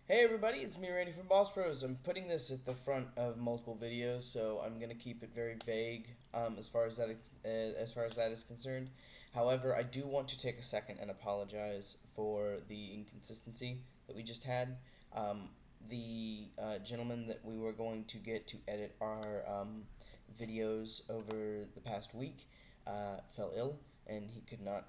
Hey everybody, it's me Randy from Boss Pros. I'm putting this at the front of multiple videos, so I'm gonna keep it very vague as far as that is concerned. However, I do want to take a second and apologize for the inconsistency that we just had. The gentleman that we were going to get to edit our videos over the past week fell ill, and he could not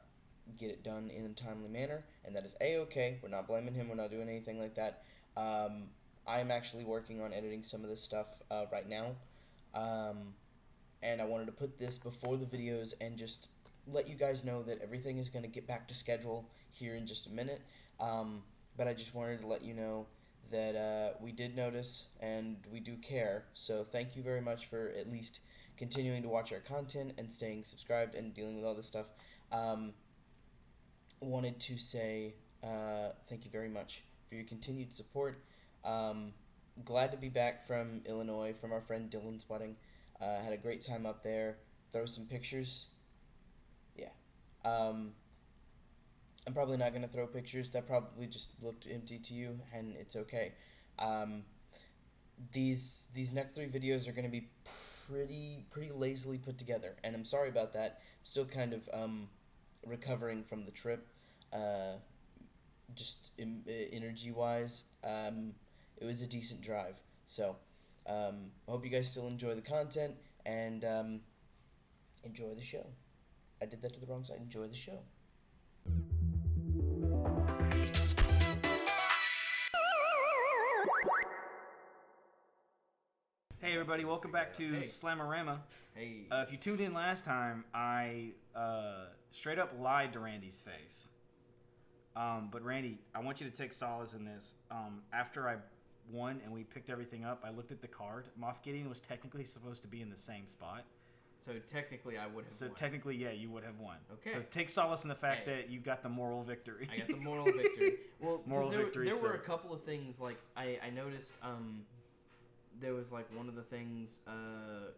get it done in a timely manner, and that is a-okay. We're not blaming him. We're not doing anything like that. I'm actually working on editing some of this stuff right now, and I wanted to put this before the videos and just let you guys know that everything is going to get back to schedule here in just a minute. But I just wanted to let you know that we did notice and we do care. So thank you very much for at least continuing to watch our content and staying subscribed and dealing with all this stuff. Wanted to say thank you very much for your continued support. Glad to be back from Illinois, from our friend Dylan's wedding. Had a great time up there. Throw some pictures. Yeah. I'm probably not going to throw pictures. That probably just looked empty to you, and it's okay. These next three videos are going to be pretty lazily put together, and I'm sorry about that. I'm still kind of recovering from the trip, just energy wise. It was a decent drive, so I hope you guys still enjoy the content and enjoy the show. I did that to the wrong side. Enjoy the show. Hey everybody, welcome back to Slamarama. Hey. If you tuned in last time, I straight up lied to Randy's face. But Randy, I want you to take solace in this. After I won and we picked everything up, I looked at the card. Moff Gideon was technically supposed to be in the same spot. So technically I would have won. So technically, yeah, you would have won. Okay. So take solace in the fact that you got the moral victory. I got the moral victory. Well, moral victory. There were a couple of things, like, I noticed there was, like, one of the things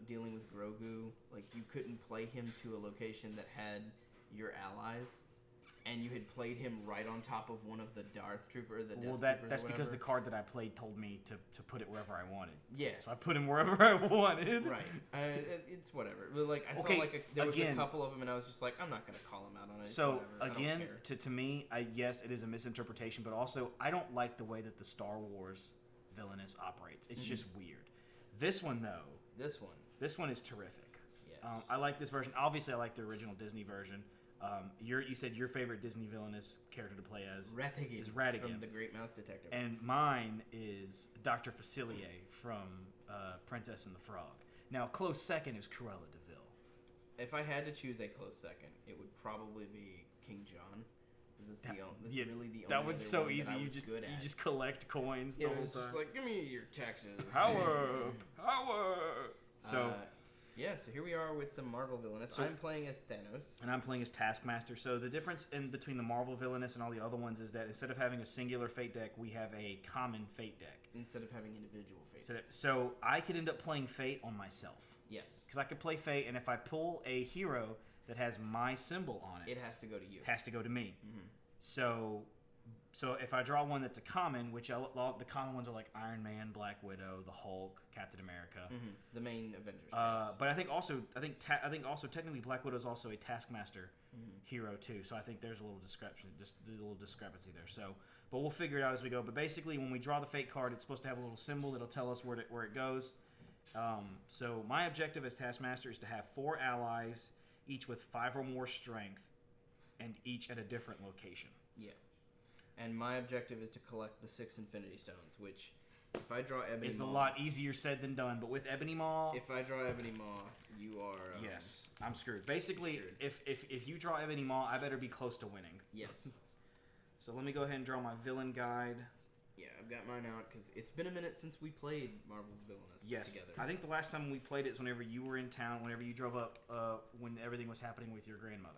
dealing with Grogu, like, you couldn't play him to a location that had your allies, and you had played him right on top of one of the Death Troopers. That's because the card that I played told me to put it wherever I wanted. Yeah. So I put him wherever I wanted. Right. It's whatever. But, like, I saw, like, there was a couple of them, and I was just like, I'm not going to call him out on it. So, again, to me, yes, it is a misinterpretation, but also, I don't like the way that the Star Wars Villainous operates. It's just weird. This one, though. This one is terrific. Yes. I like this version. Obviously, I like the original Disney version. You said your favorite Disney Villainous character to play as is Ratigan from The Great Mouse Detective. And mine is Dr. Facilier from Princess and the Frog. Now, close second is Cruella de Vil. If I had to choose a close second, it would probably be King John. Because that's really the only that one's so easy. You just collect coins the whole time. It was just like, give me your taxes. Power. So so here we are with some Marvel Villainous. So I'm playing as Thanos. And I'm playing as Taskmaster. So the difference in between the Marvel Villainous and all the other ones is that instead of having a singular fate deck, we have a common fate deck. Instead of having individual fate decks. So I could end up playing Fate on myself. Yes. Because I could play Fate, and if I pull a hero that has my symbol on it, it has to go to you. It has to go to me. Mm-hmm. So if I draw one that's a common, which the common ones are like Iron Man, Black Widow, the Hulk, Captain America, the main Avengers. But I think also technically Black Widow is also a Taskmaster hero too. So I think there's a little discrepancy there. So, but we'll figure it out as we go. But basically, when we draw the fate card, it's supposed to have a little symbol that'll tell us where it goes. So my objective as Taskmaster is to have 4 allies, each with 5 or more strength, and each at a different location. Yeah. And my objective is to collect the 6 Infinity Stones, which, if I draw Ebony it's Maw... a lot easier said than done, but with Ebony Maw... If I draw Ebony Maw, you are... yes, I'm screwed. Basically, if you draw Ebony Maw, I better be close to winning. Yes. So let me go ahead and draw my villain guide. Yeah, I've got mine out, because it's been a minute since we played Marvel Villainous together. I think the last time we played it is whenever you were in town, whenever you drove up, when everything was happening with your grandmother.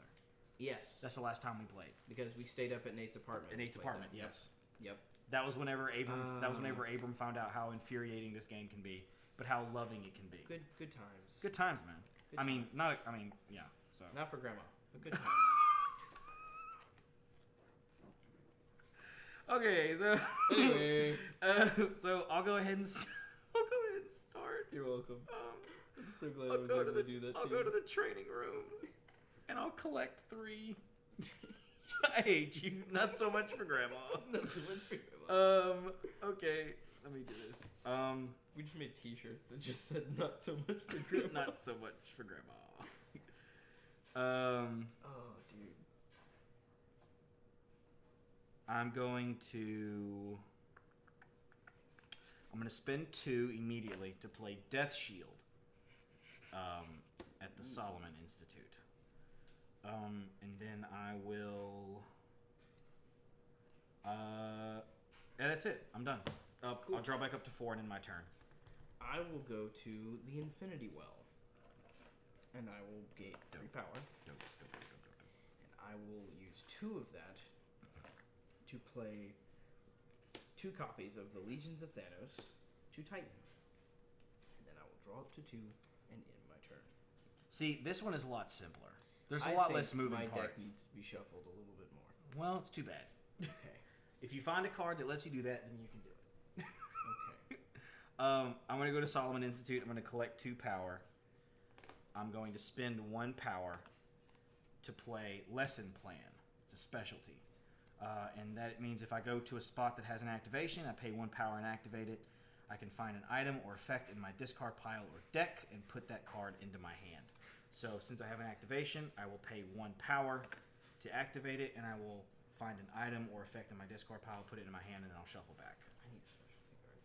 Yes. That's the last time we played. Because we stayed up at Nate's apartment. At Nate's apartment, yes. Yep. That was whenever Abram found out how infuriating this game can be, but how loving it can be. Good times. Good times, man. Good times. Yeah. So not for grandma, but good times. Okay, so Anyway. so I'll go ahead and start. You're welcome. I'm so glad I I'll was go able to to do that. I'll go to the training room, and I'll collect 3. I hate you. Not so much for Grandma. Not so much for Grandma. Okay. Let me do this. We just made T-shirts that just said "Not so much for Grandma." Not so much for Grandma. Oh, dude. I'm going to spend 2 immediately to play Death Shield at the Solomon Institute. And then I will... yeah, that's it. I'm done. Cool. I'll draw back up to 4 and end my turn. I will go to the Infinity Well. And I will gain 3 power. And I will use 2 of that to play 2 copies of the Legions of Thanos to Titan. And then I will draw up to 2 and end my turn. See, this one is a lot simpler. There's a I lot think less moving my parts. deck needs to be shuffled a little bit more. Well, it's too bad. Okay. If you find a card that lets you do that, then you can do it. Okay. I'm going to go to Solomon Institute. I'm going to collect 2 power. I'm going to spend 1 power to play Lesson Plan. It's a specialty. And that means if I go to a spot that has an activation, I pay 1 power and activate it. I can find an item or effect in my discard pile or deck and put that card into my hand. So since I have an activation, I will pay 1 power to activate it, and I will find an item or effect in my discard pile, put it in my hand, and then I'll shuffle back. I need a specialty card.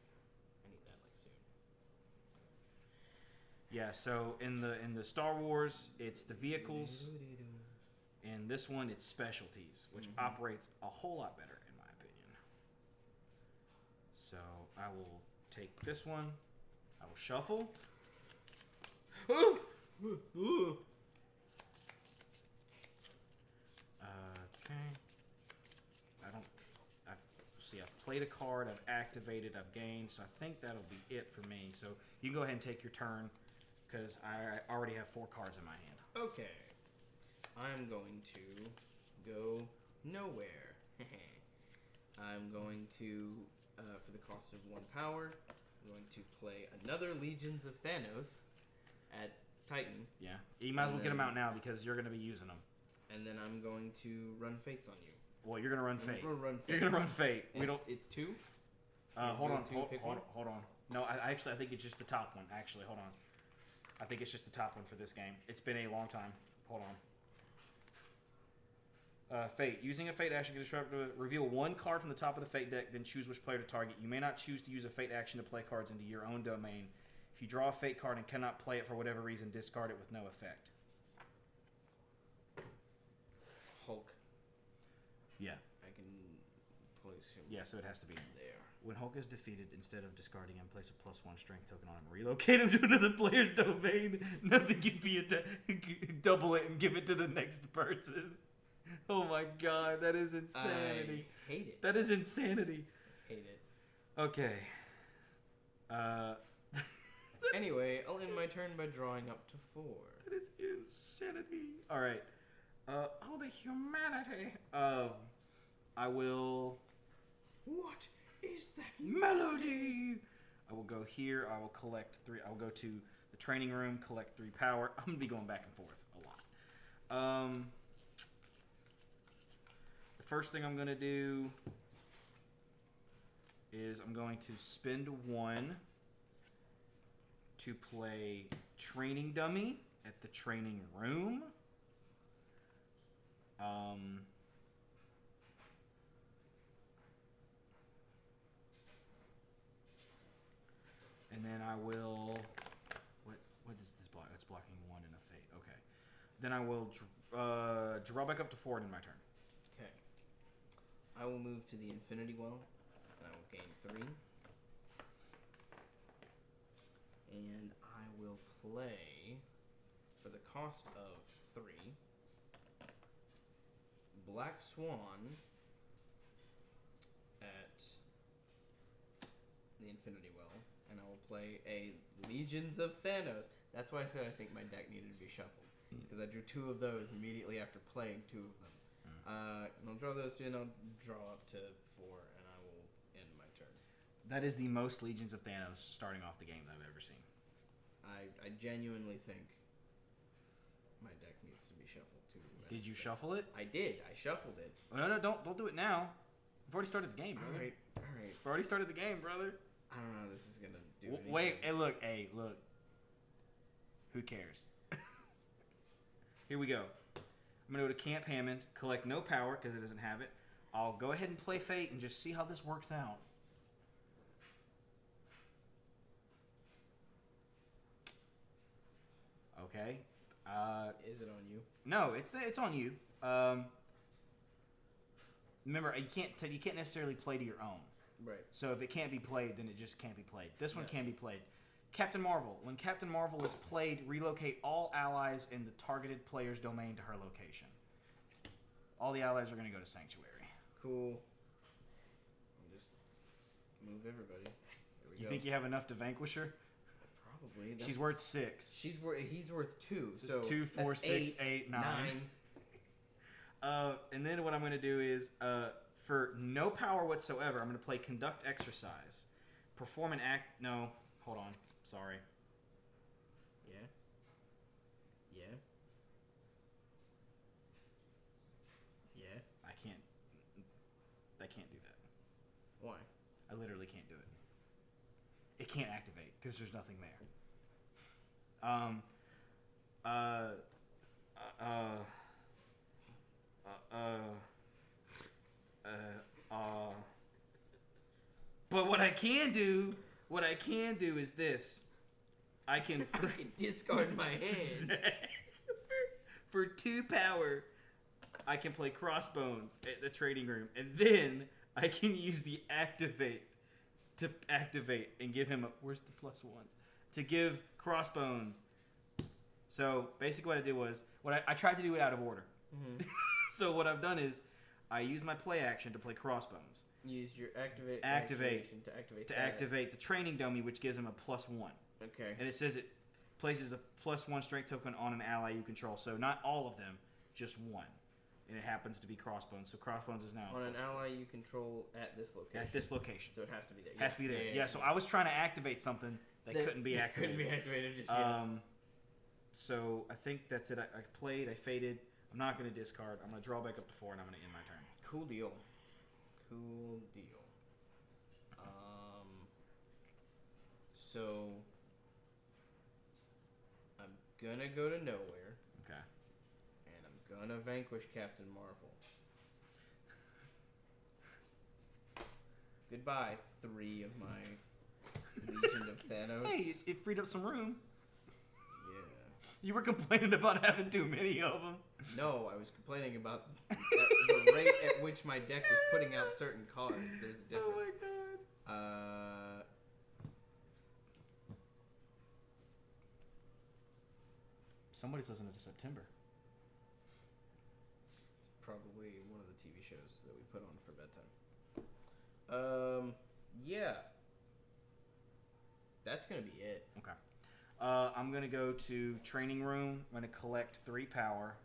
I need that like soon. Yeah, so in the Star Wars, it's the vehicles. In this one, it's specialties, which operates a whole lot better, in my opinion. So I will take this one. I will shuffle. Ooh! Ooh. Okay. I've played a card, I've activated, I've gained, so I think that'll be it for me. So you can go ahead and take your turn, because I already have 4 cards in my hand. Okay. I'm going to go nowhere. I'm going to, for the cost of 1 power, I'm going to play another Legions of Thanos at Titan. Yeah. You might as well get them out now, because you're going to be using them. And then I'm going to run Fates on you. Well, you're gonna run Fate. You're gonna run Fate. We don't. It's 2. Hold on. No, I think it's just the top one. Actually, hold on. I think it's just the top one for this game. It's been a long time. Hold on. Fate. Using a Fate action can disrupt. Reveal 1 card from the top of the Fate deck, then choose which player to target. You may not choose to use a Fate action to play cards into your own domain. If you draw a Fate card and cannot play it for whatever reason, discard it with no effect. Hulk. Yeah. I can place him. Yeah, so it has to be there. When Hulk is defeated, instead of discarding him, place a +1 strength token on him. Relocate him to another player's domain. Nothing can be double it and give it to the next person. Oh my god, that is insanity. I hate it. That is insanity. I hate it. Okay. Anyway, I'll end my turn by drawing up to 4. That is insanity. All right. Oh, the humanity. I will. What is that? Melody. I will go here. I will collect 3. I will go to the training room, collect 3 power. I'm gonna be going back and forth a lot. The first thing I'm gonna do is I'm going to spend 1 to play Training Dummy at the training room. And then I will. What is this block? It's blocking 1 and a Fate. Okay. Then I will draw back up to 4 in my turn. Okay. I will move to the Infinity Well. And I will gain 3. And I will play, for the cost of 3, Black Swan at the Infinity Well, and I will play a Legions of Thanos. That's why I said I think my deck needed to be shuffled, because I drew 2 of those immediately after playing 2 of them. And I'll draw those 2, and I'll draw up to 4, That is the most Legions of Thanos starting off the game that I've ever seen. I genuinely think my deck needs to be shuffled too. Did you shuffle it? I did. I shuffled it. Oh, no, don't do it now. We've already started the game, brother. All right. We've already started the game, brother. I don't know how this is gonna do anything. Wait, hey, look. Who cares? Here we go. I'm gonna go to Camp Hammond, collect no power because it doesn't have it. I'll go ahead and play Fate and just see how this works out. Okay. Is it on you? No, it's on you. Remember, you can't necessarily play to your own. Right. So if it can't be played, then it just can't be played. This one can be played. Captain Marvel. When Captain Marvel is played, relocate all allies in the targeted player's domain to her location. All the allies are going to go to Sanctuary. Cool. I'll just move everybody. There we You go. think you have enough to vanquish her? Probably. She's worth 6. He's worth 2. So 2, 4, that's 6, 8, 9. And then what I'm going to do is, for no power whatsoever, I'm going to play Conduct Exercise. Perform an act... No, hold on. Sorry. Yeah. Yeah. Yeah. I can't do that. Why? I literally can't do it. It can't activate because there's nothing there. But what I can do is this. I can discard my hand. For 2 power, I can play Crossbones at the trading room, and then I can use the activate to activate and give him a... Where's the +1s? To give Crossbones. So basically what I did was... I tried to do it out of order. Mm-hmm. So what I've done is I used my play action to play Crossbones. Used your activate to activate the training dummy, which gives him a +1. Okay. And it says it places a +1 strength token on an ally you control. So not all of them, just one. And it happens to be Crossbones. So Crossbones is now on an ally you control at this location. At this location. So it has to be there. Has to be there. Yeah, so I was trying to activate something that couldn't be activated. Couldn't be activated just yet. So I think that's it. I played. I faded. I'm not going to discard. I'm going to draw back up to 4, and I'm going to end my turn. Cool deal. So I'm gonna go to nowhere. Okay. And I'm gonna vanquish Captain Marvel. Goodbye, 3 of my Legion of Thanos. Hey, it freed up some room. Yeah. You were complaining about having too many of them. No, I was complaining about the rate at which my deck was putting out certain cards. There's a difference. Oh my god. Somebody's listening to September. It's probably one of the TV shows that we put on for bedtime. Yeah. That's gonna be it. Okay. I'm gonna go to training room. I'm gonna collect 3 power.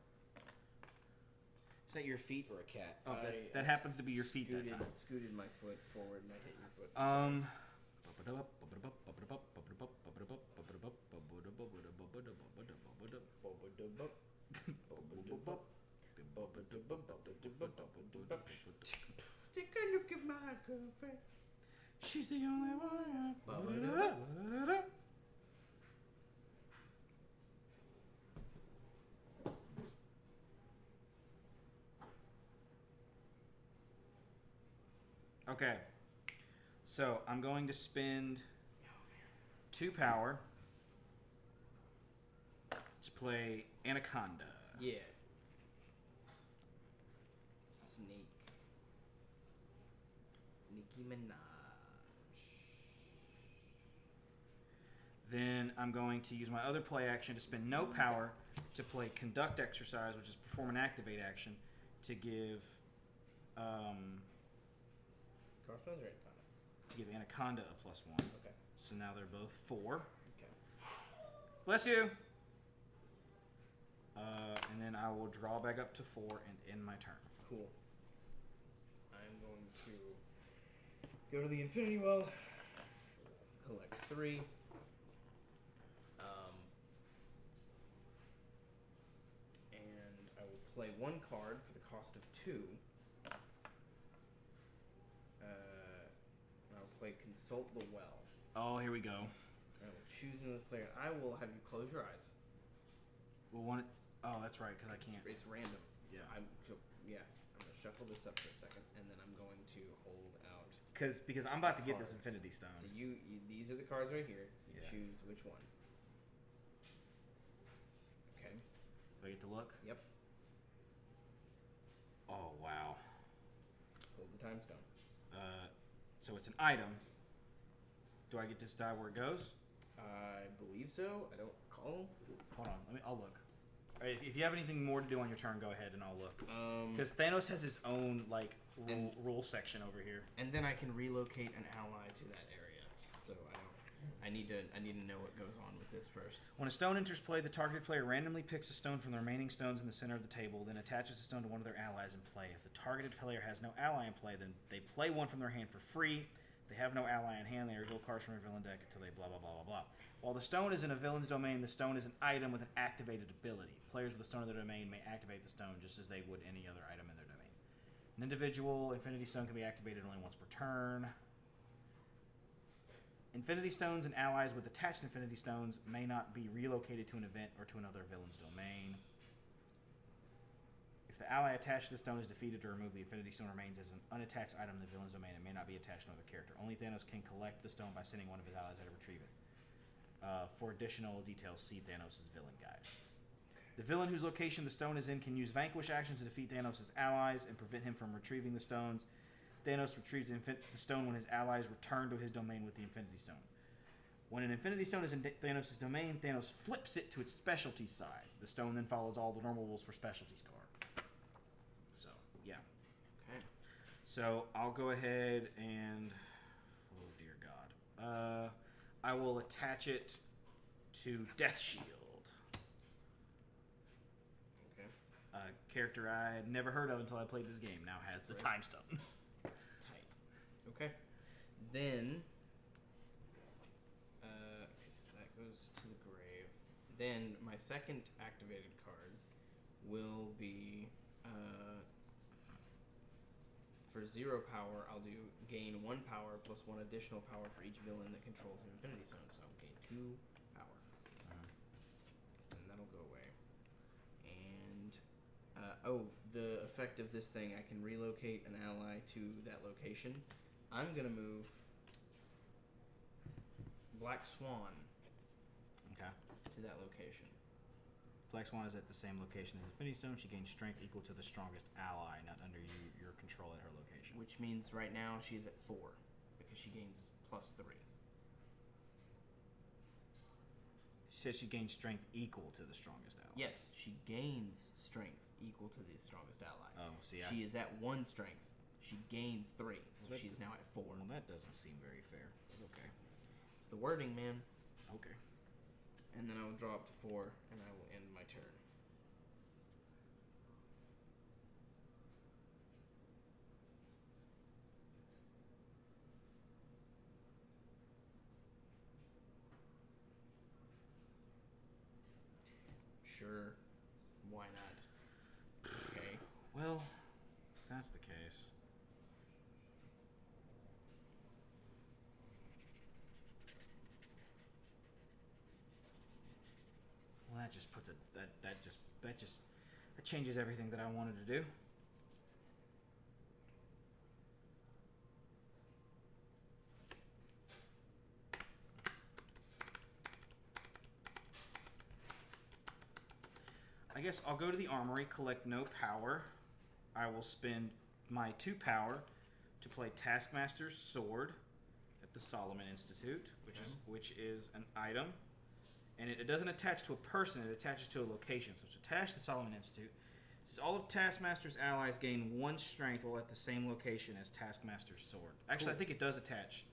Is that your feet or a cat? Oh, that happens to be your feet that time. Scooted my foot forward and I hit your foot. Take a look at my girlfriend. She's the only one. Okay, so I'm going to spend 2 power to play Anaconda. Yeah. Snake. Nicki Minaj. Then I'm going to use my other play action to spend no power to play Conduct Exercise, which is perform an activate action, to give Crossbones or Anaconda? to give Anaconda a +1. Okay. So now they're both 4. Okay. Bless you. And then I will draw back up to 4 and end my turn. Cool. I'm going to go to the Infinity Well. collect 3. And I will play 1 card for the cost of 2. I'll play Consult the Well. Oh, here we go. I will choose another player. I will have you close your eyes. Well, one. Oh, that's right, because I can't. It's random. Yeah. I'm going to shuffle this up for a second, and then I'm going to hold out. Because I'm about to get this cards. Infinity Stone. So these are the cards right here. So you Yeah. choose which one. Okay. Do I get to look? Yep. Oh, wow. Hold the time stone. So it's an item. Do I get to decide where it goes? I believe so. I don't recall. Hold on. I'll look. All right, if you have anything more to do on your turn, go ahead and I'll look. Because Thanos has his own rule section over here. And then I can relocate an ally to that area. So I need to know what goes on with this first. When a stone enters play, the targeted player randomly picks a stone from the remaining stones in the center of the table, then attaches the stone to one of their allies in play. If the targeted player has no ally in play, then they play one from their hand for free. If they have no ally in hand, they reveal cards from their villain deck until they blah blah blah blah blah. While the stone is in a villain's domain, the stone is an item with an activated ability. Players with a stone in their domain may activate the stone just as they would any other item in their domain. An individual Infinity Stone can be activated only once per turn. Infinity Stones and allies with attached Infinity Stones may not be relocated to an event or to another villain's domain. If the ally attached to the stone is defeated or removed, the Infinity Stone remains as an unattached item in the villain's domain and may not be attached to another character. Only Thanos can collect the stone by sending one of his allies there to retrieve it. For additional details, see Thanos' villain guide. The villain whose location the stone is in can use vanquish actions to defeat Thanos' allies and prevent him from retrieving the stones. Thanos retrieves the stone when his allies return to his domain with the Infinity Stone. When an Infinity Stone is in Thanos' domain, Thanos flips it to its specialty side. The stone then follows all the normal rules for specialties card. So, yeah. Okay. So, I'll go ahead and... Oh, dear God. I will attach it to Death Shield. Okay. A character I had never heard of until I played this game now has the Time Stone. Tight. Okay. Then... that goes to the grave. Then my second activated card will be... for 0 power, I'll do gain 1 power plus 1 additional power for each villain that controls an Infinity Stone. So I'll gain 2 power. And that'll go away. And, the effect of this thing, I can relocate an ally to that location. I'm going to move Black Swan Okay. to that location. Black Swan is at the same location as Infinity Stone. She gains strength equal to the strongest ally, not under your control at her location. Which means right now she is at 4 because she gains plus 3. She says she gains strength equal to the strongest ally. Yes, she gains strength equal to the strongest ally. Oh, see, She is at 1 strength. She gains 3, so Well, she's now at 4. Well, that doesn't seem very fair. Okay. It's the wording, man. Okay. And then I will draw up to 4, and I will end my turn. Sure. Why not? Okay. Well, if that's the case. Well, that just puts that changes everything that I wanted to do. I guess I'll go to the armory, collect no power. I will spend my 2 power to play Taskmaster's Sword at the Solomon Institute, which is an item. And it doesn't attach to a person, it attaches to a location. So it's attached to Solomon Institute. It says all of Taskmaster's allies gain 1 strength while at the same location as Taskmaster's Sword. Actually, I think it does attach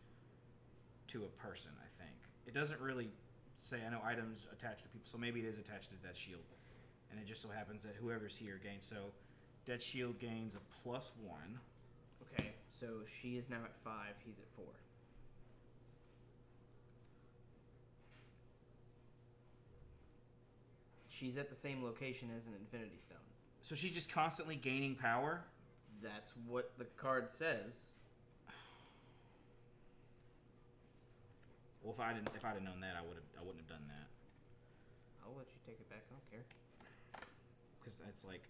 to a person, I think. It doesn't really say, I know items attached to people, so maybe it is attached to that shield. And it just so happens that whoever's here gains. So Dead Shield gains a +1. Okay, so she is now at 5, he's at 4. She's at the same location as an Infinity Stone. So she's just constantly gaining power? That's what the card says. Well, if I'd have known that, I wouldn't have done that. I'll let you take it back. I don't care. Because it's like,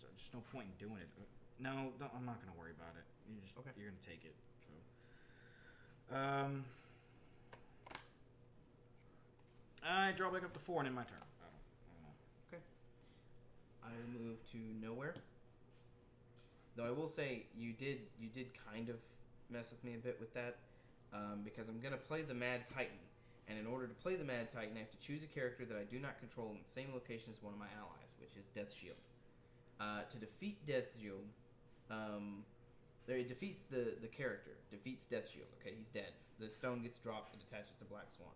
there's just no point in doing it. No, I'm not gonna worry about it. You're gonna take it. So, I draw back up to 4 and end my turn. I don't know. Okay. I will move to nowhere. Though I will say you did kind of mess with me a bit with that, because I'm gonna play the Mad Titan, and in order to play the Mad Titan, I have to choose a character that I do not control in the same location as one of my allies, which is Death Shield. To defeat Death Shield, it defeats the character, defeats Death Shield. Okay, he's dead. The stone gets dropped and attaches to Black Swan.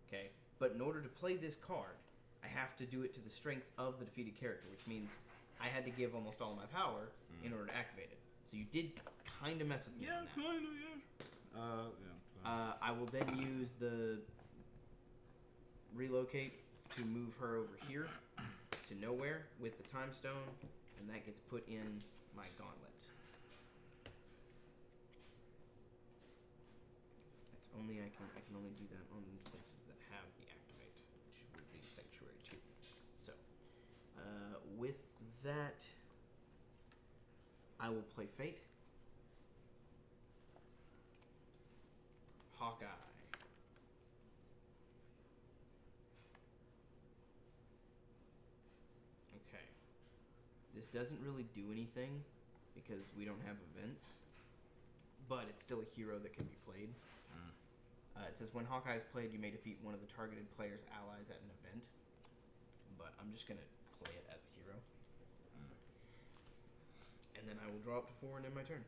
Okay, but in order to play this card, I have to do it to the strength of the defeated character, which means I had to give almost all my power in order to activate it. So you did kind of mess with me on that. Yeah, kind of, yeah. I will then use the relocate to move her over here to nowhere with the time stone, and that gets put in my gauntlet. That's only I can only do that on places that have the activate, which would be Sanctuary 2. So with that, I will play Fate. Hawkeye. Okay. This doesn't really do anything because we don't have events, but it's still a hero that can be played. It says when Hawkeye is played, you may defeat one of the targeted player's allies at an event, but I'm just going to play it as a hero. And then I will draw up to 4 and end my turn.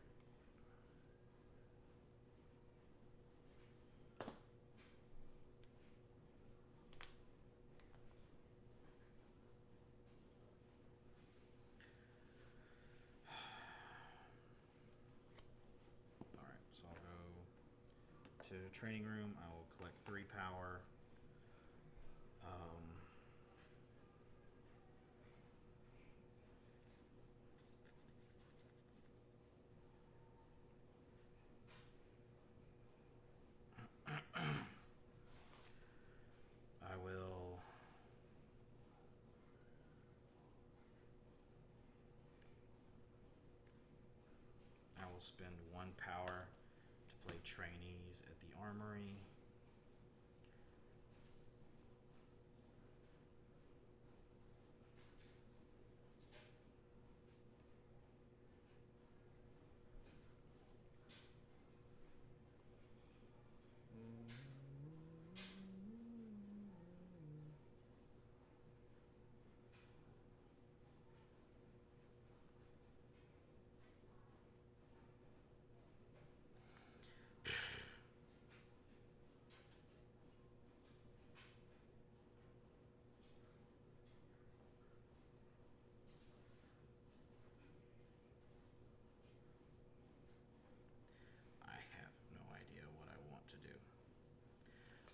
Training room. I will collect 3 power. I will spend 1 power to play trainees at the armory.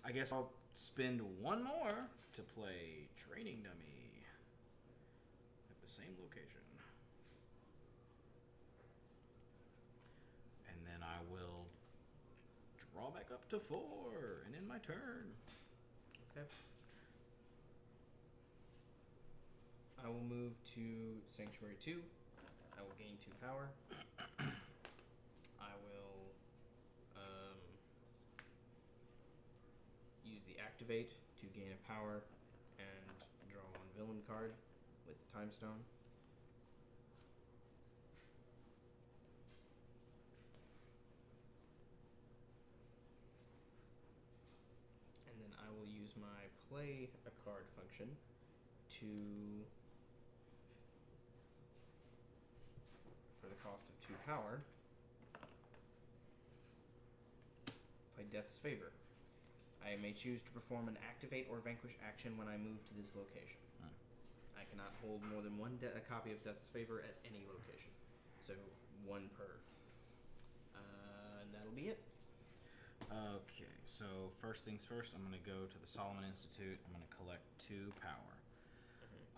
I guess I'll spend 1 more to play Training Dummy at the same location. And then I will draw back up to 4 and end my turn. Okay. I will move to Sanctuary 2. I will gain 2 power. I will use the activate to gain a power and draw 1 villain card with the time stone. And then I will use my play a card function to, for the cost of 2 power, play Death's Favor. I may choose to perform an activate or vanquish action when I move to this location. I cannot hold more than 1 a copy of Death's Favor at any location. So 1 per. And that'll be it. Okay. so first things first, I'm going to go to the Solomon Institute. I'm going to collect 2 power.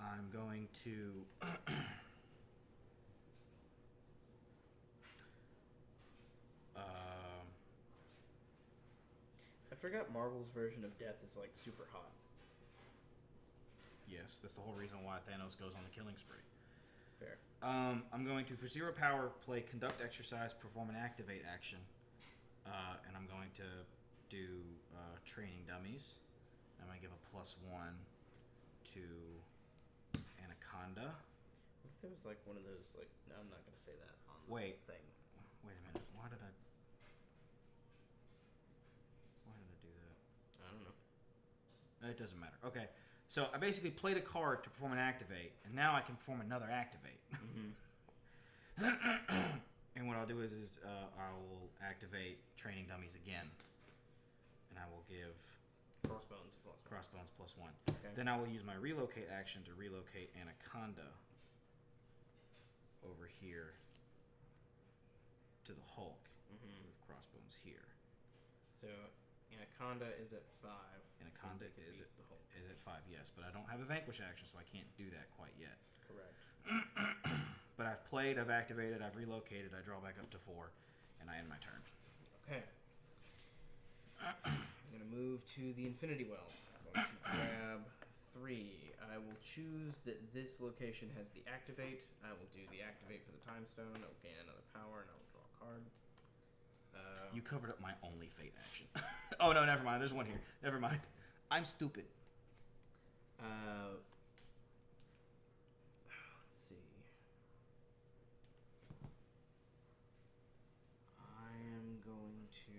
I'm going to I forgot Marvel's version of death is like super hot. yes, that's the whole reason why Thanos goes on the killing spree. Fair. I'm going to, for 0 power, play Conduct Exercise, perform an Activate action. And I'm going to do Training Dummies. I'm going to give a +1 to Anaconda. What if there was like one of those, like, no, I'm not going to say that on the thing. Wait a minute. Why did I do that? I don't know. It doesn't matter. Okay. So I basically played a card to perform an Activate, and now I can perform another Activate. And what I'll do is I will activate Training Dummies again, and I will give Crossbones +1. Okay. Then I will use my relocate action to relocate Anaconda over here to the Hulk. Move Crossbones here. So Anaconda is at 5. Anaconda Means it could beat the Hulk. is at 5, yes, but I don't have a Vanquish action, so I can't do that quite yet. Correct. But I've played, I've activated, I've relocated, I draw back up to 4, and I end my turn. Okay. I'm going to move to the Infinity Well. I'm going to grab 3. I will choose that this location has the Activate. I will do the Activate for the Time Stone. I will gain another power, and I will draw a card. You covered up my only Fate action. Oh, no, never mind. There's one here. Never mind. I'm stupid. Let's see. I am going to...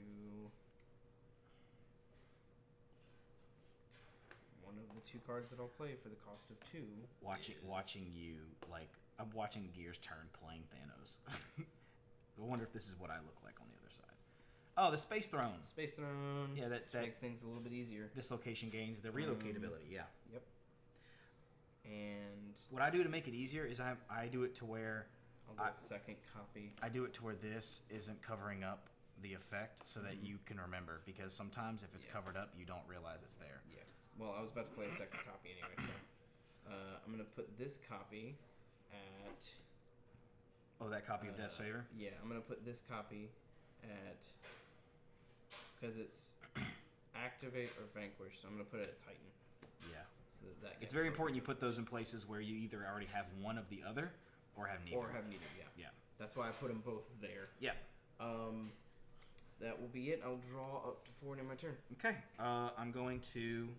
One of the 2 cards that I'll play for the cost of 2. Watching you, like, I'm watching gears turn playing Thanos. I wonder if this is what I look like on the other side. Oh, the Space Throne. Space Throne. Yeah, that makes things a little bit easier. This location gains the relocate ability, yeah. Yep. And what I do to make it easier is I do it to where I'll do a second copy. I do it to where this isn't covering up the effect so that you can remember, because sometimes if it's covered up, you don't realize it's there. Yeah. Well, I was about to play a second copy anyway, so I'm going to put this copy at... Oh, that copy of Death's Favor? Yeah, I'm going to put this copy at... Because it's Activate or Vanquish, so I'm going to put it at Titan. Yeah. So that It's very important you put those in places where you either already have one of the other or have neither. Or have neither, yeah. Yeah. That's why I put them both there. Yeah. That will be it. I'll draw up to 4 in my turn. Okay. I'm going to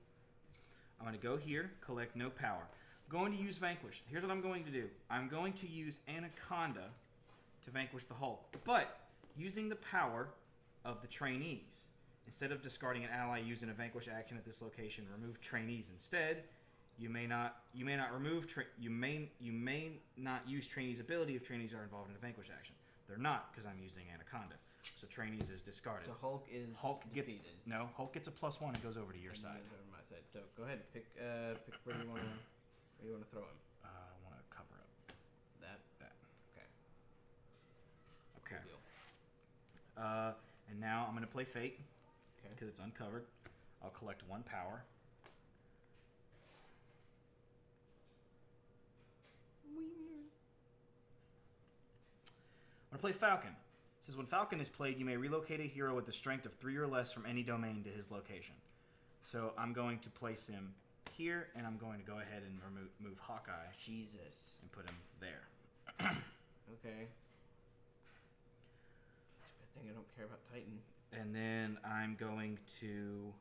go here, collect no power. I'm going to use Vanquish. Here's what I'm going to do. I'm going to use Anaconda to vanquish the Hulk, but using the power of the trainees. Instead of discarding an ally using a vanquish action at this location, remove trainees instead. You may not use trainees' ability if trainees are involved in a vanquish action. They're not, because I'm using Anaconda. So trainees is discarded. So Hulk is defeated. Hulk gets a +1 and goes over to your and side. He goes over my side. So go ahead, pick where you want to throw him. I want to cover up That. Okay. Okay. Cool deal. And now I'm going to play Fate Okay. because it's uncovered. I'll collect 1 power. I'm going to play Falcon. It says when Falcon is played, you may relocate a hero with a strength of 3 or less from any domain to his location. So I'm going to place him here, and I'm going to go ahead and move Hawkeye. Jesus. And put him there. Okay. It's a good thing I don't care about Titan. And then I'm going to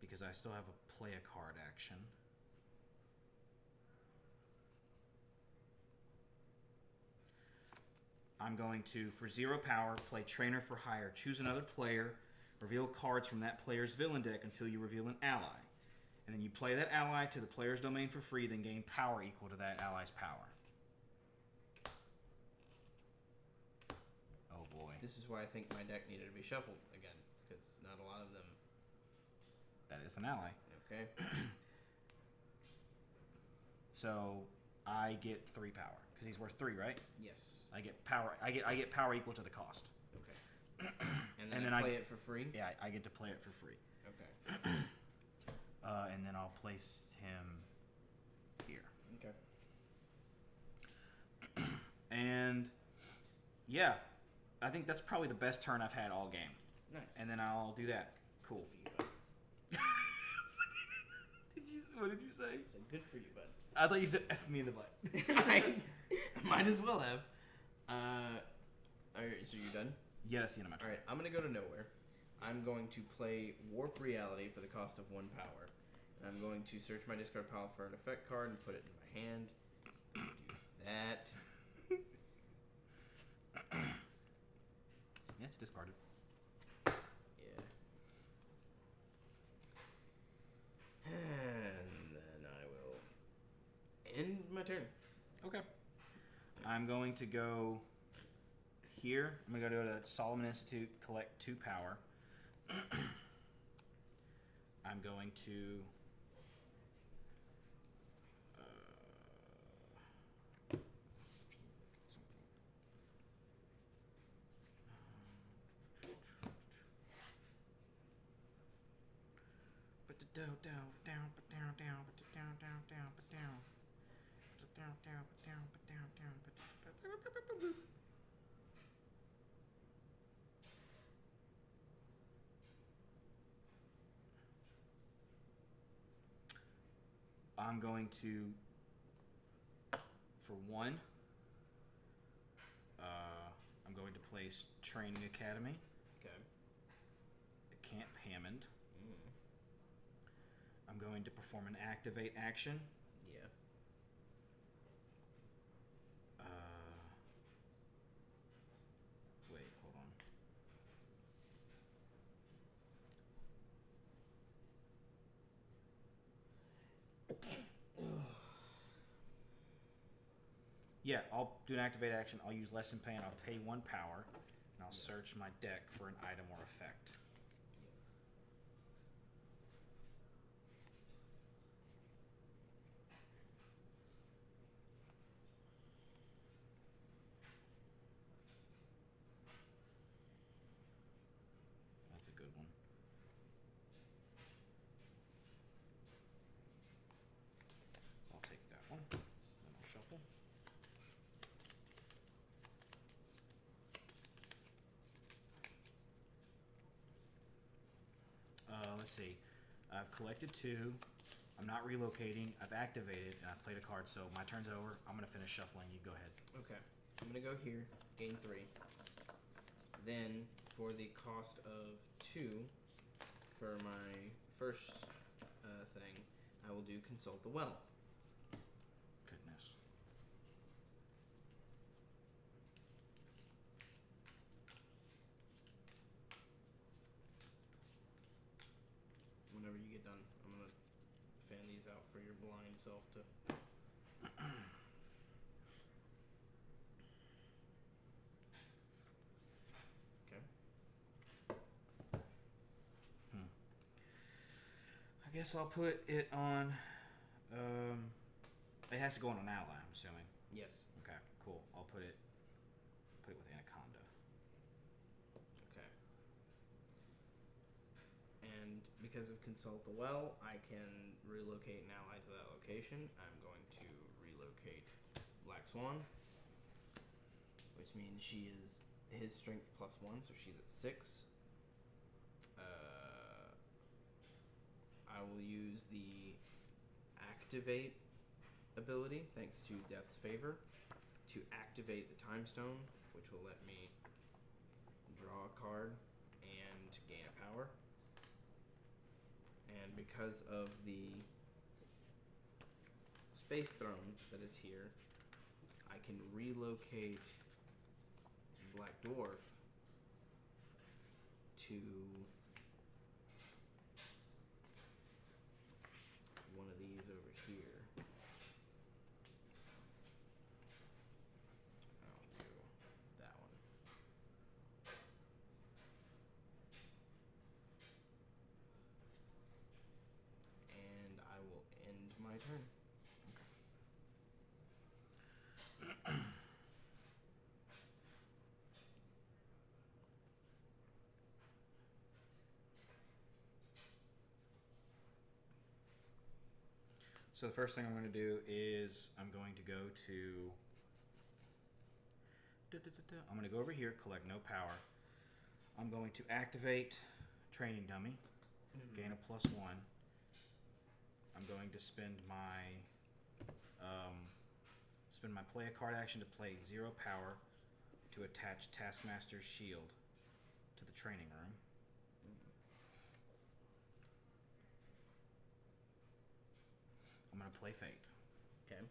because I still have a play a card action. I'm going to, for 0 power, play Trainer for Hire. Choose another player. Reveal cards from that player's villain deck until you reveal an ally. And then you play that ally to the player's domain for free, then gain power equal to that ally's power. Oh boy. This is why I think my deck needed to be shuffled again. It's because not a lot of them. That is an ally. Okay. So I get 3 power because he's worth 3, right? Yes. I get power. I get power equal to the cost. Okay. And then I play it for free? Yeah, I get to play it for free. Okay. And then I'll place him here. Okay. And yeah, I think that's probably the best turn I've had all game. Nice. And then I'll do that. Cool. What did you say? I said, good for you, bud. I thought you said F me in the butt. I might as well have. Alright, so you're done? Yeah, that's the end of my turn. Alright, I'm going to go to nowhere. I'm going to play Warp Reality for the cost of 1 power. And I'm going to search my discard pile for an effect card and put it in my hand. Do that. Yeah, it's discarded. Yeah. And then I will end my turn. Okay. I'm going to go here. I'm going to go to Solomon Institute, collect 2 power. I'm going to... I'm going to, for 1, I'm going to place Training Academy Okay. at Camp Hammond. I'm going to perform an activate action. Yeah. Wait, hold on. Yeah, I'll do an activate action. I'll use Lesson Pain. I'll pay 1 power, and I'll search my deck for an item or effect. That's a good one. I'll take that one. Then I'll shuffle. Let's see. I've collected 2. I'm not relocating. I've activated, and I've played a card, so my turn's over. I'm going to finish shuffling. You go ahead. Okay. I'm going to go here, gain 3. Then, for the cost of 2, for my first thing, I will do Consult the Well. Goodness. Whenever you get done, I'm going to fan these out for your blind self to... Okay. I guess I'll put it on. It has to go on an ally, I'm assuming. Yes. Okay, cool. I'll put it with Anaconda. Okay. And because of Consult the Well, I can relocate an ally to that location. I'm going to relocate Black Swan, which means she is his strength +1, so she's at 6. I will use the Activate ability, thanks to Death's Favor, to activate the Time Stone, which will let me draw a card and gain a power. And because of the Space Throne that is here, I can relocate Black Dwarf to one of these over here. I'll do that one. And I will end my turn. So the first thing I'm going to do is I'm going to go to... I'm going to go over here, collect no power. I'm going to activate Training Dummy, gain a +1. I'm going to spend my play a card action to play 0 power to attach Taskmaster's shield to the training room. I'm going to play Fate. Okay.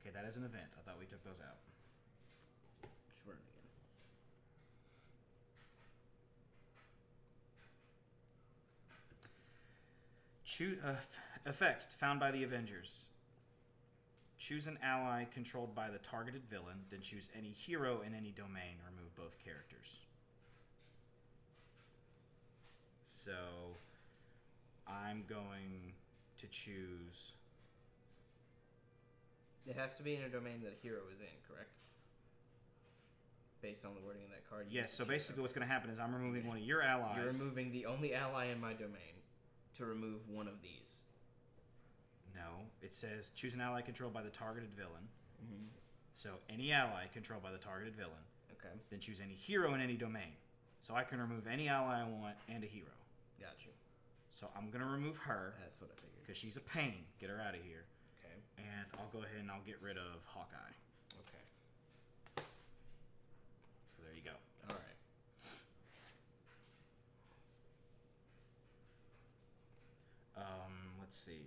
Okay, that is an event. I thought we took those out. Just run it again. Effect found by the Avengers. Choose an ally controlled by the targeted villain, then choose any hero in any domain. Remove both characters. So, I'm going to choose... It has to be in a domain that a hero is in, correct? Based on the wording of that card. Yes, so basically what's going to happen is I'm removing one of your allies. You're removing the only ally in my domain to remove one of these. No, it says choose an ally controlled by the targeted villain. Mm-hmm. So any ally controlled by the targeted villain. Okay. Then choose any hero in any domain. So I can remove any ally I want and a hero. Got you. So I'm going to remove her. That's what I figured. Because she's a pain. Get her out of here. Okay. And I'll go ahead and I'll get rid of Hawkeye. Okay. So there you go. All right. Let's see.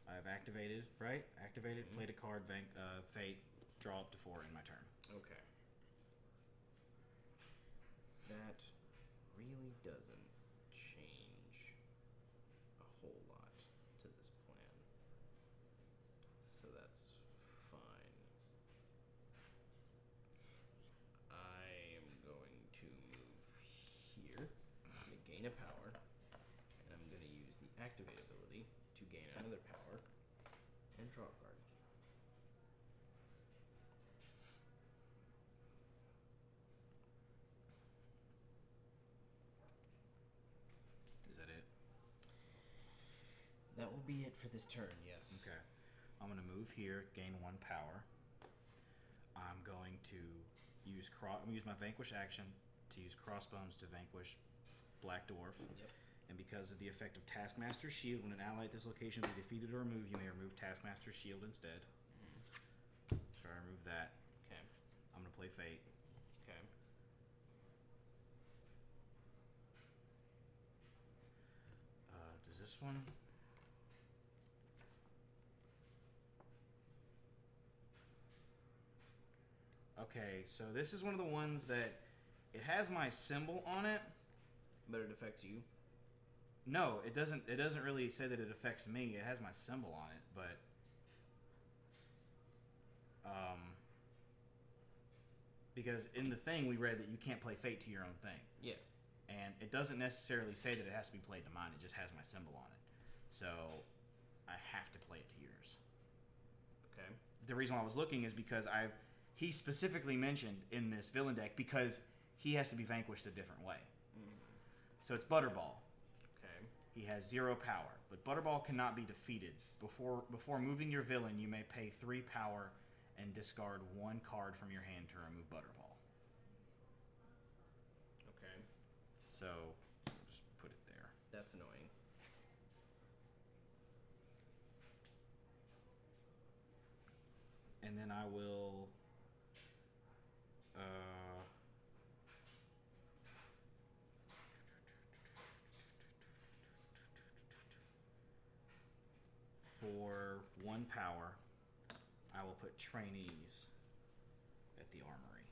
I've activated, right? Activated, played a card, Fate, draw up to 4 in my turn. Okay. That really doesn't change a whole lot to this plan. So that's fine. I am going to move here to gain a power, and I'm going to use the activate ability to gain another power and draw a card. Is that it? That will be it for this turn, yes. Okay. I'm going to move here, gain 1 power. I'm going to use my Vanquish action to use Crossbones to vanquish Black Dwarf. Yep. And because of the effect of Taskmaster's Shield, when an ally at this location be defeated or removed, you may remove Taskmaster's Shield instead. So I remove that. Okay. I'm going to play Fate. Okay. Does this one... Okay, so this is one of the ones that it has my symbol on it. But it affects you. No, it doesn't. It doesn't really say that it affects me. It has my symbol on it, but because in the thing we read that you can't play Fate to your own thing. Yeah. And it doesn't necessarily say that it has to be played to mine. It just has my symbol on it. So I have to play it to yours. Okay. The reason why I was looking is because he specifically mentioned in this villain deck because he has to be vanquished a different way. So it's Butterball. Okay. He has 0 power, but Butterball cannot be defeated. Before moving your villain, you may pay 3 power and discard 1 card from your hand to remove Butterball. Okay. So we'll just put it there. That's annoying. And then I will for 1 power, I will put trainees at the armory.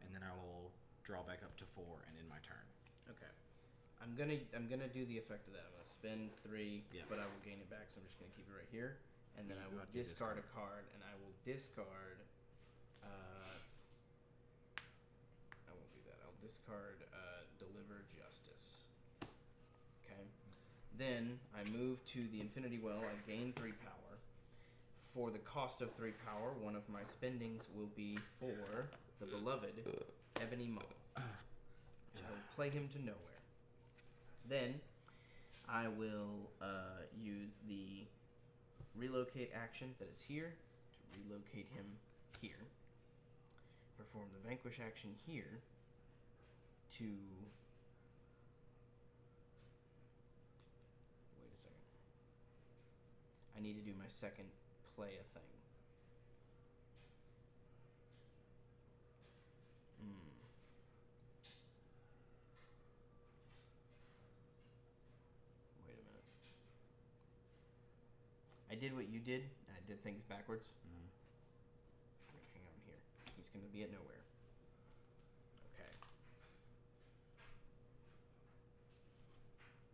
And then I will draw back up to 4 and end my turn. Okay. I'm gonna do the effect of that. I'm gonna spend 3, Yeah. but I will gain it back, so I'm just gonna keep it right here. And then You I go will ahead and discard a card, and I will discard. I won't do that. I'll discard Deliver Justice. Okay. Then I move to the Infinity Well. I gain 3 power. For the cost of 3 power, one of my spendings will be for the beloved Ebony Maw. So I will play him to nowhere. Then I will use the relocate action that is here to relocate him here. Perform the vanquish action here to... Wait a second. I need to do my second play a thing. Wait a minute. I did what you did. I did things backwards. Hang on here. He's going to be at nowhere. Okay.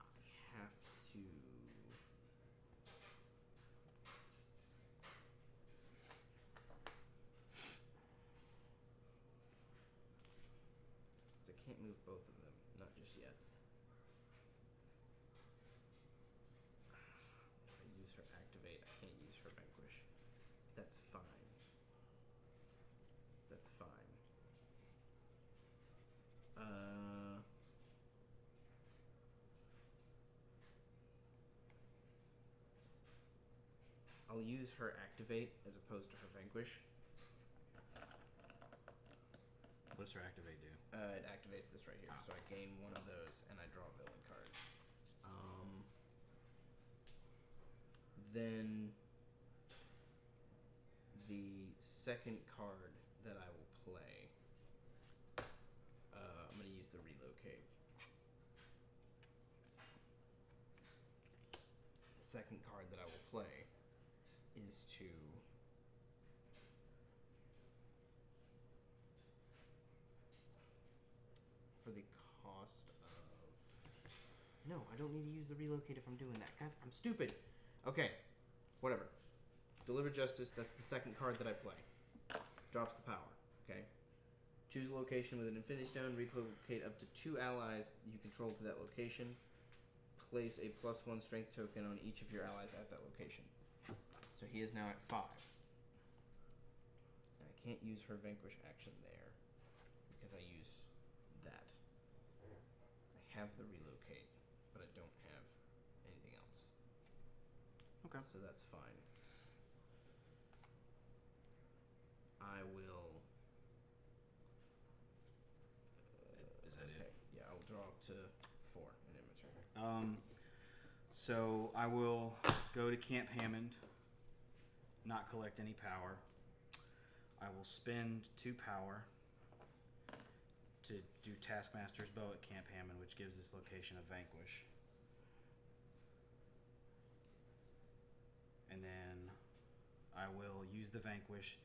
I have to... I can't move both of them. Not just yet. I use her activate. I can't use her vanquish. That's fine. That's fine. I'll use her activate as opposed to her vanquish. What does her activate do? It activates this right here, so I gain one of those and I draw a villain card. Then the second card that I will play, I'm going to use the relocate. The second card that I will play is to for the cost of... No, I don't need to use the relocate if I'm doing that. God, I'm stupid. Okay, whatever. Deliver Justice, that's the second card that I play. Drops the power, okay? Choose a location with an Infinity Stone, relocate up to 2 allies you control to that location. Place a +1 strength token on each of your allies at that location. So he is now at 5. And I can't use her vanquish action there because I use that. I have the relocate, but I don't have anything else. Okay. So that's fine. I will... Is that okay. it? Yeah, I will draw up to 4 and end my turn. So I will go to Camp Hammond, not collect any power. I will spend 2 power to do Taskmaster's Bow at Camp Hammond, which gives this location a vanquish. And then I will use the vanquish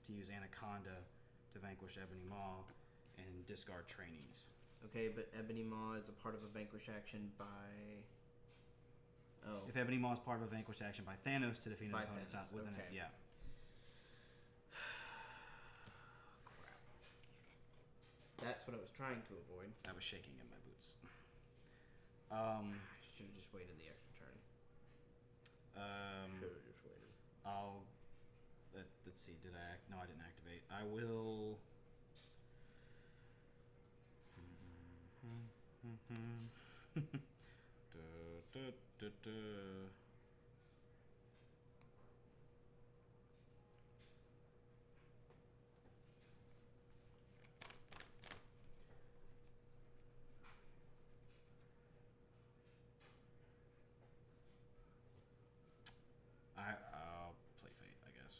to use Anaconda to vanquish Ebony Maw and discard trainees. Okay, but Ebony Maw is a part of a vanquish action by... Oh. If Ebony Maw is part of a vanquish action by Thanos to defeat an By opponent's Thanos, within okay. it, yeah. Crap. That's what I was trying to avoid. I was shaking in my boots. I should have just waited the extra turn. Should have just waited. I'll... let's see, did I... No, I didn't activate. I will... I'll play Fate, I guess.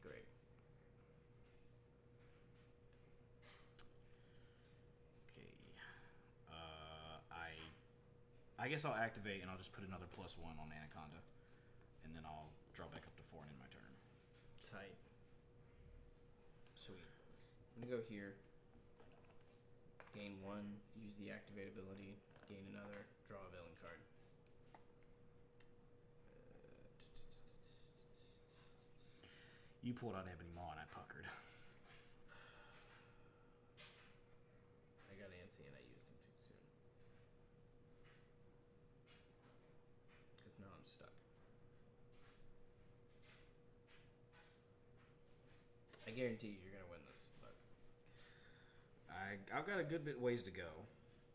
Great. Okay. I guess I'll activate and I'll just put another +1 on Anaconda. And then I'll draw back up to 4 and end my turn. Tight. Sweet. I'm gonna go here. Gain 1, use the activate ability, gain another, draw a villain card. You pulled out Ebony Maw and I puckered. I got antsy and I used him too soon. I guarantee you're gonna win this. But I've got a good bit ways to go.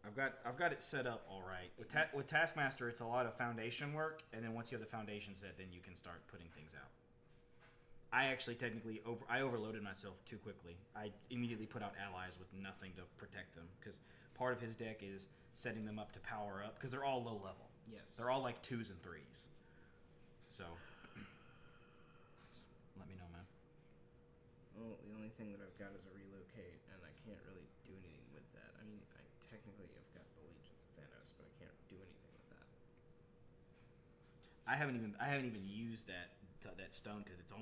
I've got it set up all right. With Taskmaster, it's a lot of foundation work, and then once you have the foundation set, then you can start putting things out. I actually technically overloaded myself too quickly. I immediately put out allies with nothing to protect them because part of his deck is setting them up to power up because they're all low level. yes, They're all like 2s and 3s. So let me know, man. well, the only thing that I've got is a relocate, and I can't really do anything with that. I mean, I technically have got the Legions of Thanos, but I can't do anything with that. I haven't even used that stone because it's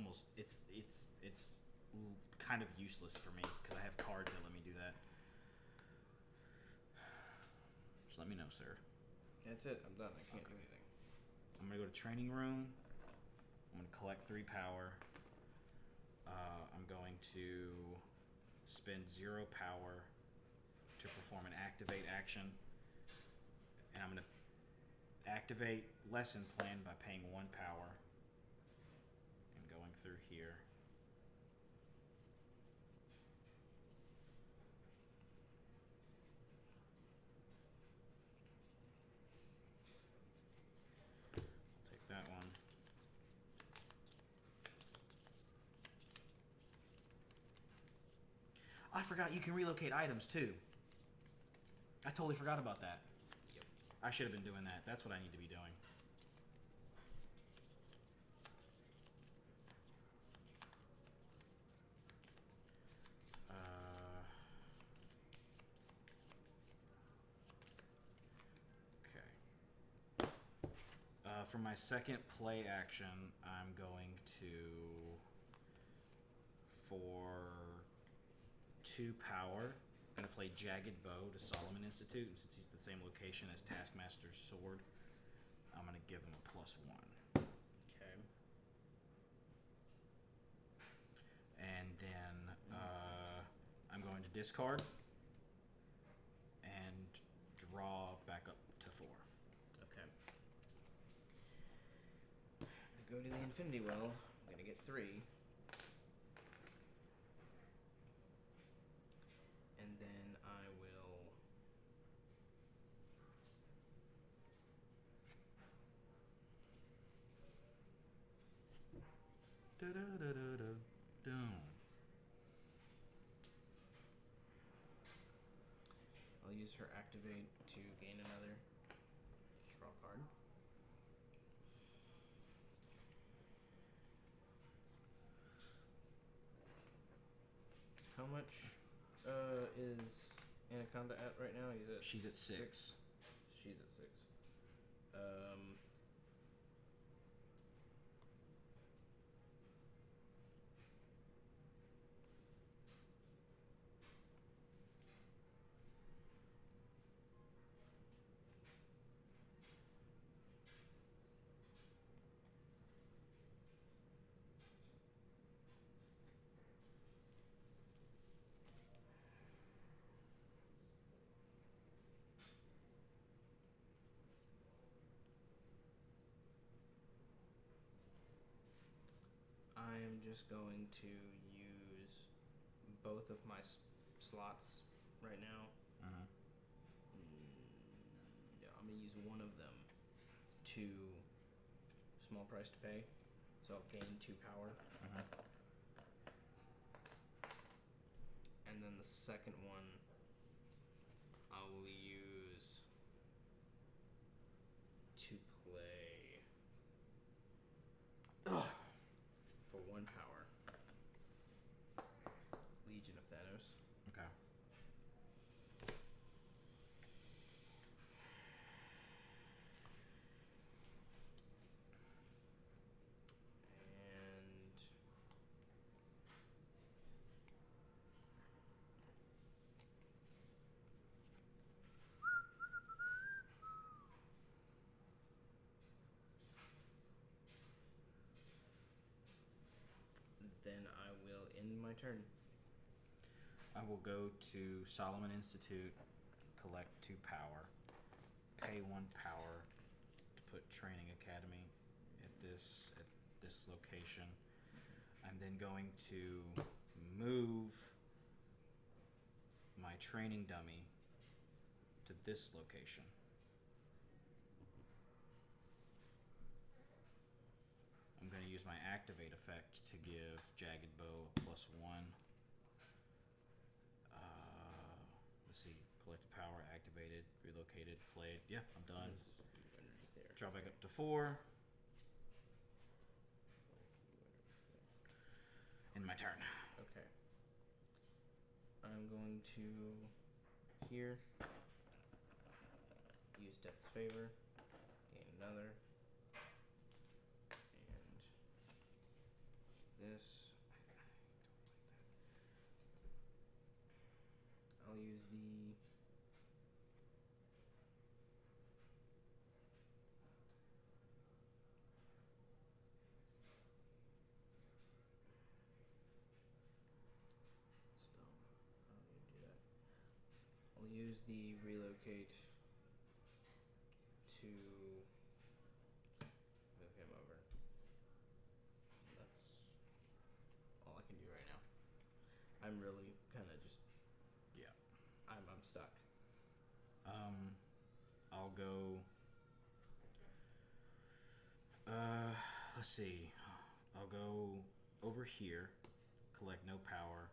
kind of useless for me because I have cards that let me do that. Just let me know, sir. That's it. I'm done. I can't do anything. I'm gonna go to training room. I'm gonna collect 3 power. I'm going to spend 0 power to perform an activate action, and I'm gonna activate lesson plan by paying 1 power and going through here. I'll take that one. I forgot you can relocate items too. I totally forgot about that. Yep. I should have been doing that. That's what I need to be doing. Okay. For my second play action, I'm going to, for 2 power, I'm going to play Jagged Bow to Solomon Institute, and since he's the same location as Taskmaster's sword, I'm going to give him a +1. Okay. And then I'm going to discard and draw back up to 4. Okay. I go to the Infinity Well. I'm gonna get 3. And then I will I'll use her activate to gain another draw card. How much is Anaconda at right now? He's at She's at 6. She's at 6. I am just going to use both of my slots right now. Uh-huh. Yeah, I'm gonna use one of them to small price to pay, so I'll gain 2 power. Uh-huh. And then the second one, I will use to play for 1 power. Legion of Thanos. Okay. And then I will end my turn. I will go to Solomon Institute, collect 2 power, pay 1 power to put Training Academy at this location. I'm then going to training dummy to this location. I'm going to use my activate effect to give Jagged Bow a +1. Let's see. Collected power, activated, relocated, played. Yeah, I'm done. Draw back up to 4. In my turn. Okay. I'm going to here use Death's Favor, gain another, and this. I'll use the I'll use the relocate to move him over. That's all I can do right now. I'm really kind of just I'm stuck. I'll go. Let's see. I'll go over here, collect no power,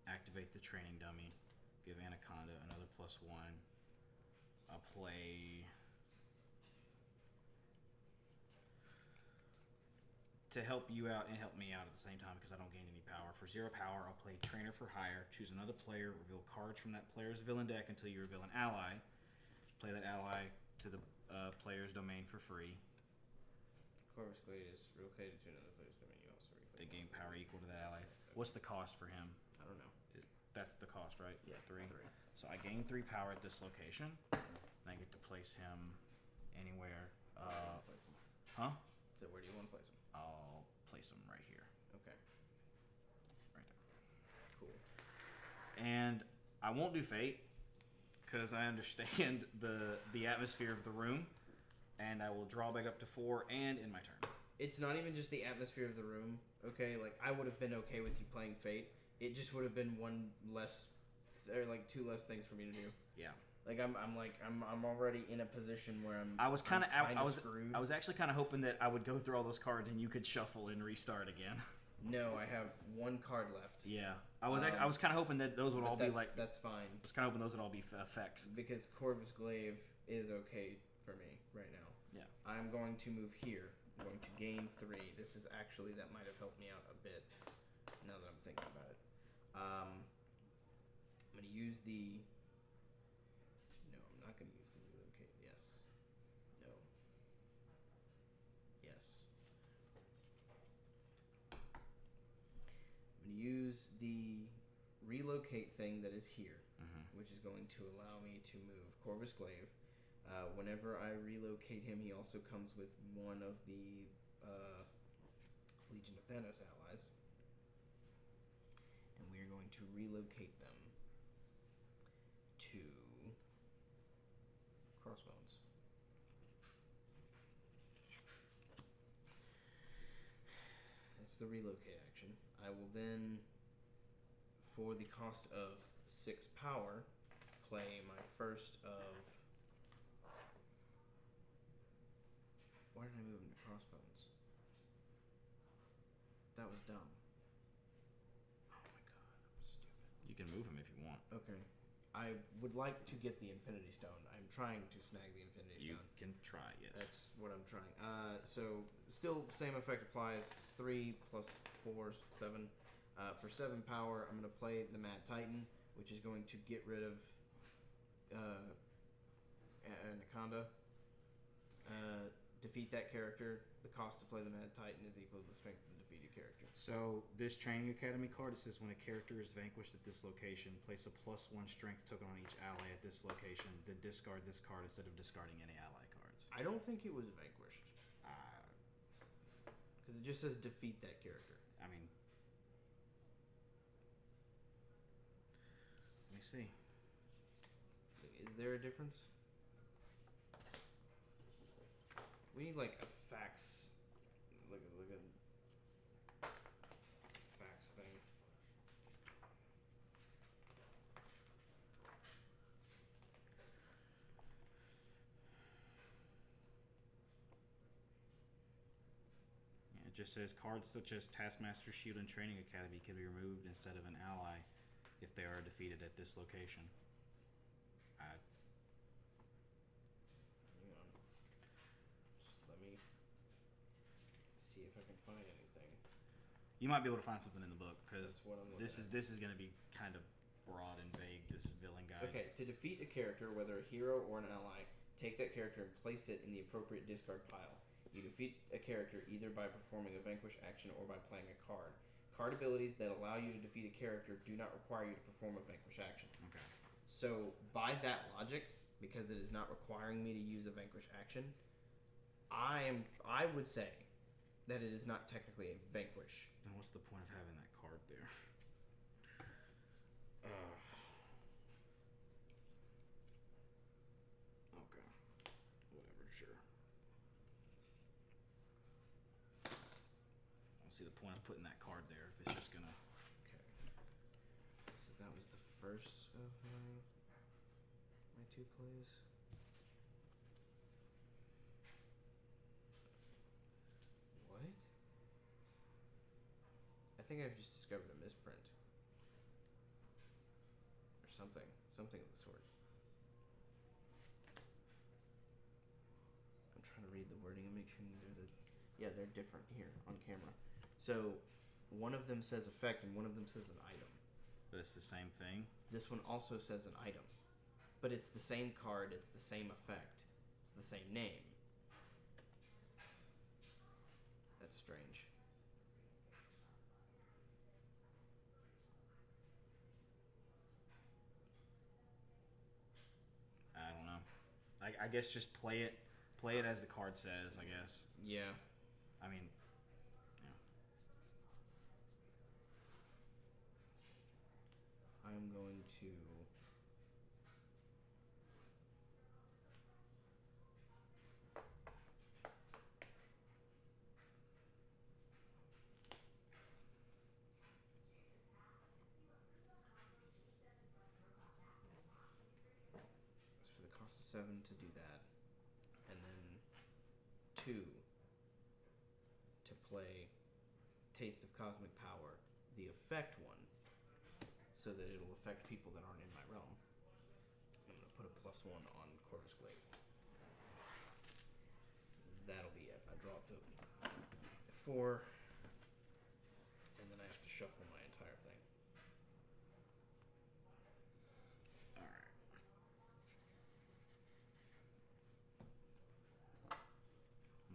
activate the training dummy, give Anaconda another +1. I'll play. To help you out and help me out at the same time because I don't gain any power. For 0 power, I'll play Trainer for Hire. Choose another player. Reveal cards from that player's villain deck until you reveal an ally. Play that ally to the player's domain for free. Corvus Glade is relocated to another player's domain. You also relocated. They gain power equal to that ally. What's the cost for him? I don't know. That's the cost, right? Yeah, 3. 3. So I gain 3 power at this location. And I get to place him anywhere. Place him. Huh? So where do you want to place him? I'll place him right here. Okay. Right there. Cool. And I won't do Fate because I understand the atmosphere of the room, and I will draw back up to 4 and in my turn. It's not even just the atmosphere of the room. Okay, like I would have been okay with you playing Fate. It just would have been one less, or like 2 less things for me to do. Yeah. Like I'm already in a position where I was kind of screwed. I was actually kind of hoping that I would go through all those cards and you could shuffle and restart again. No, I have 1 card left. Yeah, I was kind of hoping that those would all be like. That's fine. I was kind of hoping those would all be effects. Because Corvus Glaive is okay for me right now. Yeah. I'm going to move here. I'm going to gain 3. This is actually, that might have helped me out a bit. Now that I'm thinking about it, I'm going to use the. No, I'm not going to use the relocate. Yes. No. Yes. I'm going to use the relocate thing that is here, which is going to allow me to move Corvus Glaive. Whenever I relocate him, he also comes with one of the Legion of Thanos allies. And we are going to relocate them to Crossbones. That's the relocate action. I will then, for the cost of 6 power, play my first of... Why did I move him to Crossbones? That was dumb. Oh my god, that was stupid. You can move him if you want. Okay. I would like to get the Infinity Stone. I'm trying to snag the Infinity You Stone. can try, yes. That's what I'm trying. So, still same effect applies. It's 3 plus 4, 7. For 7 power, I'm going to play the Mad Titan, which is going to get rid of Anaconda. Defeat that character. The cost to play the Mad Titan is equal to the strength of the defeated character. So this Training Academy card, it says when a character is vanquished at this location, place a +1 strength token on each ally at this location, then discard this card instead of discarding any ally cards. I don't think it was vanquished. Because it just says defeat that character. I mean, let me see. Is there a difference? We need like a fax. Look at fax thing. just says cards such as Taskmaster Shield and Training Academy can be removed instead of an ally if they are defeated at this location. Hang on. Just let me see if I can find anything. You might be able to find something in the book because this is going to be kind of broad and vague. This villain guide. Okay, to defeat a character, whether a hero or an ally, take that character and place it in the appropriate discard pile. You defeat a character either by performing a vanquish action or by playing a card. Card abilities that allow you to defeat a character do not require you to perform a vanquish action. Okay. So, by that logic, because it is not requiring me to use a vanquish action, I would say that it is not technically a vanquish. Then what's the point of having that card there? Okay. Whatever, sure. I don't see the point of putting that card there if it's just gonna... Okay. So that was the first of my 2 plays. What? I think I've just discovered a misprint. Or something. Something of the sort. I'm trying to read the wording and make sure they're different here on camera. So, one of them says effect and one of them says an item. But it's the same thing? This one also says an item. But it's the same card, it's the same effect, it's the same name. That's strange. I don't know. I guess just play it as the card says, I guess. Yeah. I mean, I'm going to... for the cost of 7 to do that. And then 2 to play Taste of Cosmic Power, the effect one, so that it'll affect people that aren't in my realm. I'm going to put a +1 on Corvus Glaive. That'll be it. I draw up to 4, and then I have to shuffle my entire thing. alright.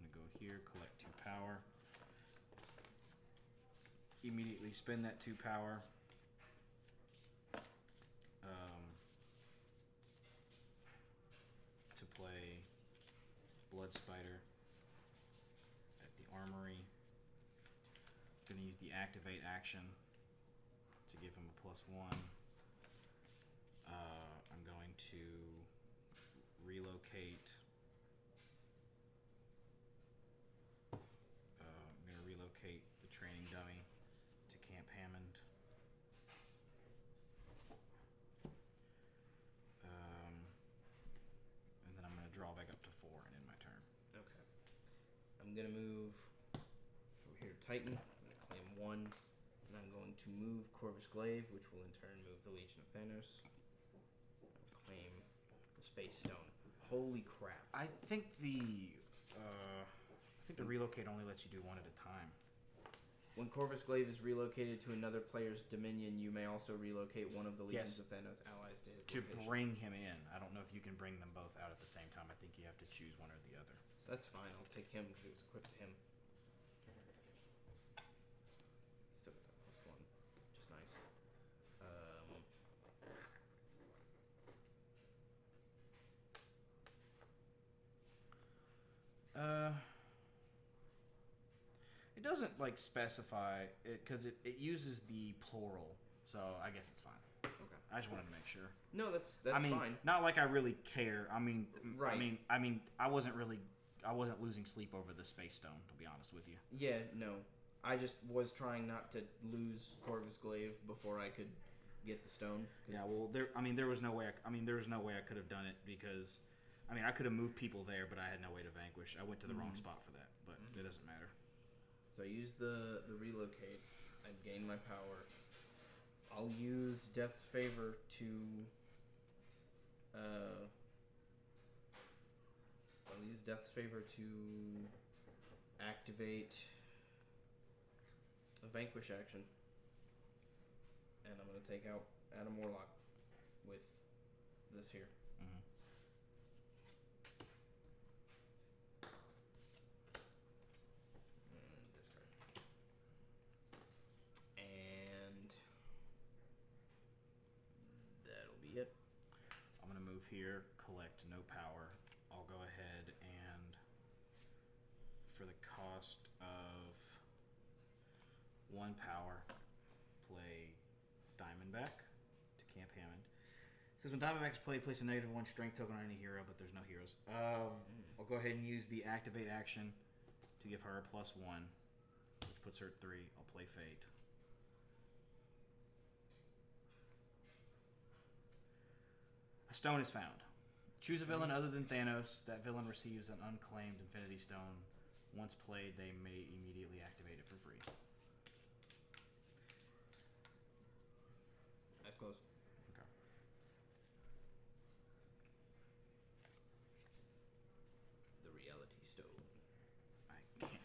I'm going to go here, collect 2 power. Immediately spend that 2 power. To play Blood Spider at the Armory. Going to use the Activate action to give him a +1. I'm going to relocate. I'm going to relocate the training dummy to Camp Hammond. And then I'm going to draw back up to 4 and end my turn. Okay. I'm going to move over here to Titan. I'm going to claim 1. And I'm going to move Corvus Glaive, which will in turn move the Legion of Thanos. I'll claim the Space Stone. Holy crap. I think the relocate only lets you do 1 at a time. When Corvus Glaive is relocated to another player's dominion, you may also relocate one of the Legions of Thanos allies to his location. Bring him in. I don't know if you can bring them both out at the same time. I think you have to choose one or the other. That's fine. I'll take him because it was equipped to him. Still got that +1, which is nice. It doesn't like specify it because it uses the plural, so I guess it's fine. Okay. I just wanted to make sure. No, that's fine. Not like I really care. I mean, right. I wasn't losing sleep over the Space Stone, to be honest with you. Yeah, no. I just was trying not to lose Corvus Glaive before I could get the stone. Yeah, well, there was no way. There was no way I could have done it because, I could have moved people there, but I had no way to vanquish. I went to the wrong spot for that, but it doesn't matter. So I use the relocate. I gain my power. I'll use Death's Favor to. I'll use Death's Favor to activate a Vanquish action, and I'm gonna take out Adam Warlock with this here. Mm-hmm. Discard. And that'll be it. I'm gonna move here, collect no power. I'll go ahead and, for the cost of 1 power, play Diamondback to Camp Hammond. It says when Diamondback is played, place a -1 strength token on any hero, but there's no heroes. I'll go ahead and use the activate action to give her a +1, which puts her at 3. I'll play Fate. A stone is found. Choose a villain other than Thanos. That villain receives an unclaimed Infinity Stone. Once played, they may immediately activate it for free. Eyes closed. Okay. The Reality Stone. I can't.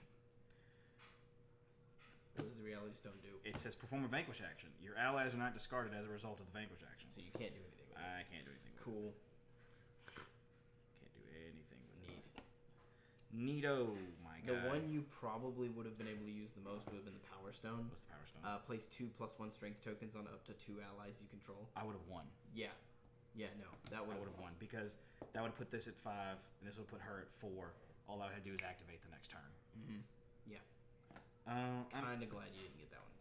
What does the Reality Stone do? It says perform a Vanquish action. Your allies are not discarded as a result of the Vanquish action. So you can't do anything with it. I can't do anything with Cool. it. Can't do anything with it. Neato, my The guy. one you probably would have been able to use the most would have been the Power Stone. What's the Power Stone? Place 2 +1 strength tokens on up to 2 allies you control. I would have won. Yeah. Yeah, no. That I would would have won because that would have put this at 5, and this would put her at 4. All I would have to do is activate the next turn. Mm-hmm. Yeah. I'm Kind of glad you didn't get that one.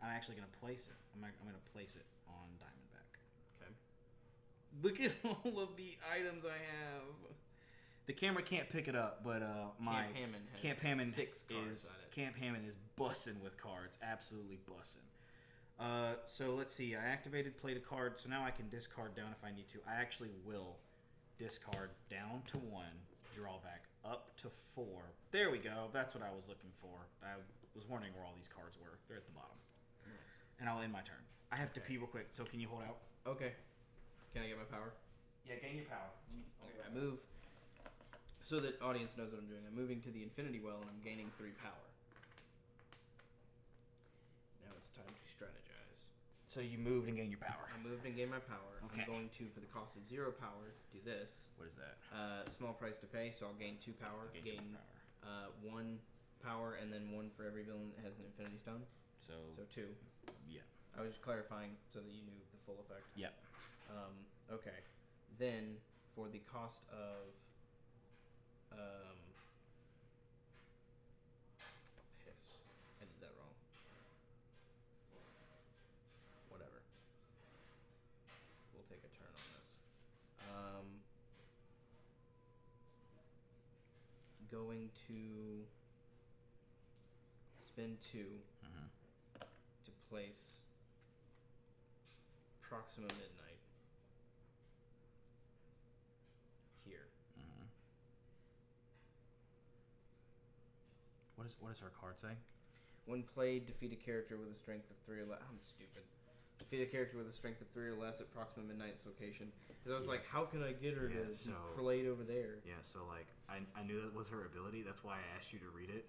I'm actually gonna place it. I'm gonna place it on Diamondback. Okay. Look at all of the items I have. The camera can't pick it up, but my Camp Hammond has 6 cards is on it. Camp Hammond is bussin' with cards, absolutely bussin'. So let's see. I activated, played a card, so now I can discard down if I need to. I actually will discard down to 1, draw back up to 4. There we go. That's what I was looking for. I was wondering where all these cards were. They're at the bottom. Nice. And I'll end my turn. I have to pee real quick, so can you hold out? Okay. Can I get my power? Yeah, gain your power. Okay, I move. So that audience knows what I'm doing. I'm moving to the Infinity Well and I'm gaining 3 power. Now it's time to strategize. So you moved and gained your power. I moved and gained my power. Okay. I'm going to, for the cost of 0 power, do this. What is that? Small price to pay, so I'll gain 2 power. Gain 2 power. 1 power and then 1 for every villain that has an Infinity Stone. So 2. yeah. I was just clarifying so that you knew the full effect. Yep. Okay. Then, for the cost of... piss. I did that wrong. Whatever. We'll take a turn on this. Going to spend 2 to place Proxima Midnight here. What does our card say? When played, defeat a character with a strength of 3 or less. I'm stupid. Defeat a character with a strength of 3 or less at Proxima Midnight's location. Because I was like, how can I get her to play over there? Yeah, so like I knew that was her ability. That's why I asked you to read it.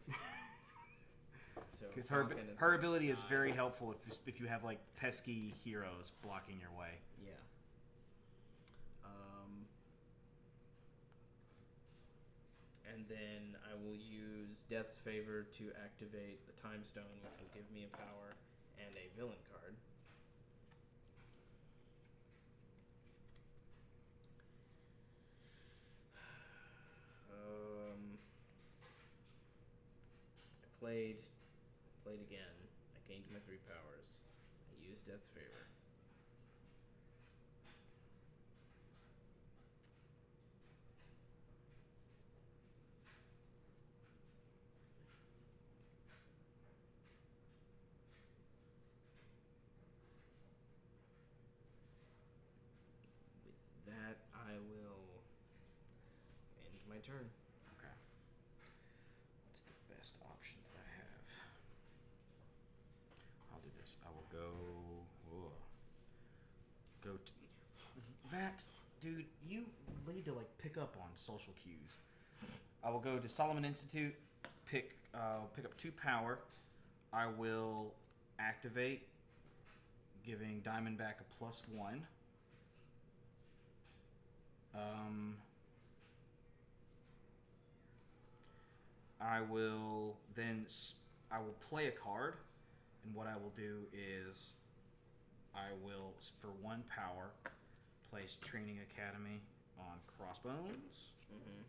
So Because Falcon is her gonna ability is die. very helpful if you have like pesky heroes blocking your way. Yeah. And then I will use Death's Favor to activate the Time Stone, which will give me a power and a villain card. I played again. I gained my 3 powers. I used Death's Favor. With that, I will turn. Okay. What's the best option that I have? I'll do this. I will go. Go to Vax, dude. You need to like pick up on social cues. I will go to Solomon Institute. Pick up 2 power. I will activate, giving Diamondback a +1. I will play a card, and what I will do is I will, for 1 power, place Training Academy on Crossbones. Mm-hmm.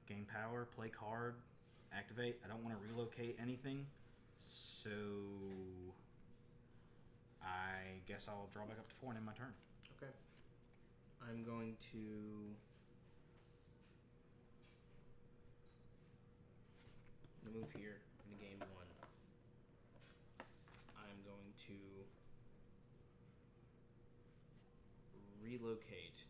Gain power, play card, activate. I don't want to relocate anything, so I guess I'll draw back up to 4 and end my turn. Okay. I'm going to move here in game 1. I'm going to relocate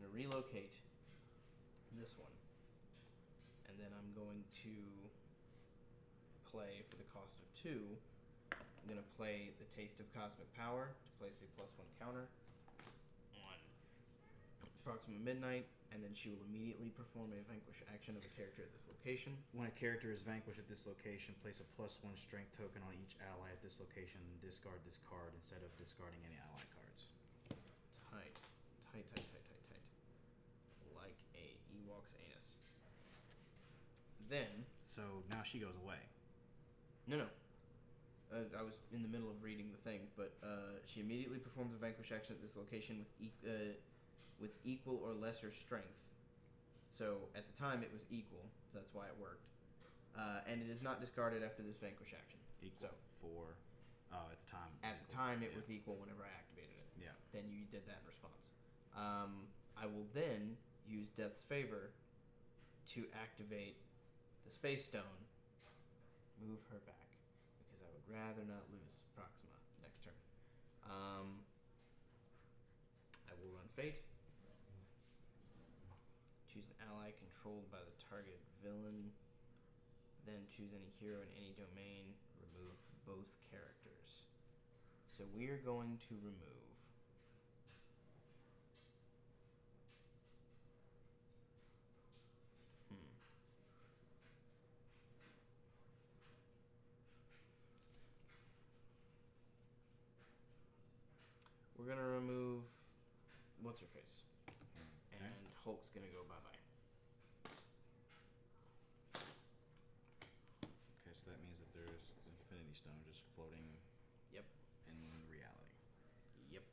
I'm going to relocate this one, and then I'm going to play for the cost of 2. I'm going to play the Taste of Cosmic Power to place a +1 counter on Proxima Midnight, and then she will immediately perform a vanquish action of a character at this location. When a character is vanquished at this location, place a +1 strength token on each ally at this location and discard this card instead of discarding any ally cards. Tight. Like a Ewok's anus. Then... So now she goes away. No. I was in the middle of reading the thing, but she immediately performs a vanquish action at this location with equal or lesser strength. So at the time it was equal, so that's why it worked. And it is not discarded after this vanquish action. Equal for... Oh, at the time. At the time it was equal whenever I activated it. Yeah. Then you did that in response. I will then use Death's Favor to activate the Space Stone, move her back, because I would rather not lose Proxima next turn. I will run Fate, choose an ally controlled by the target villain, then choose any hero in any domain, remove both characters. So we are going to remove We're gonna remove what's her face, and Hulk's gonna go bye-bye. Okay, so that means that there's Infinity Stone just floating. Yep. In reality. Yep.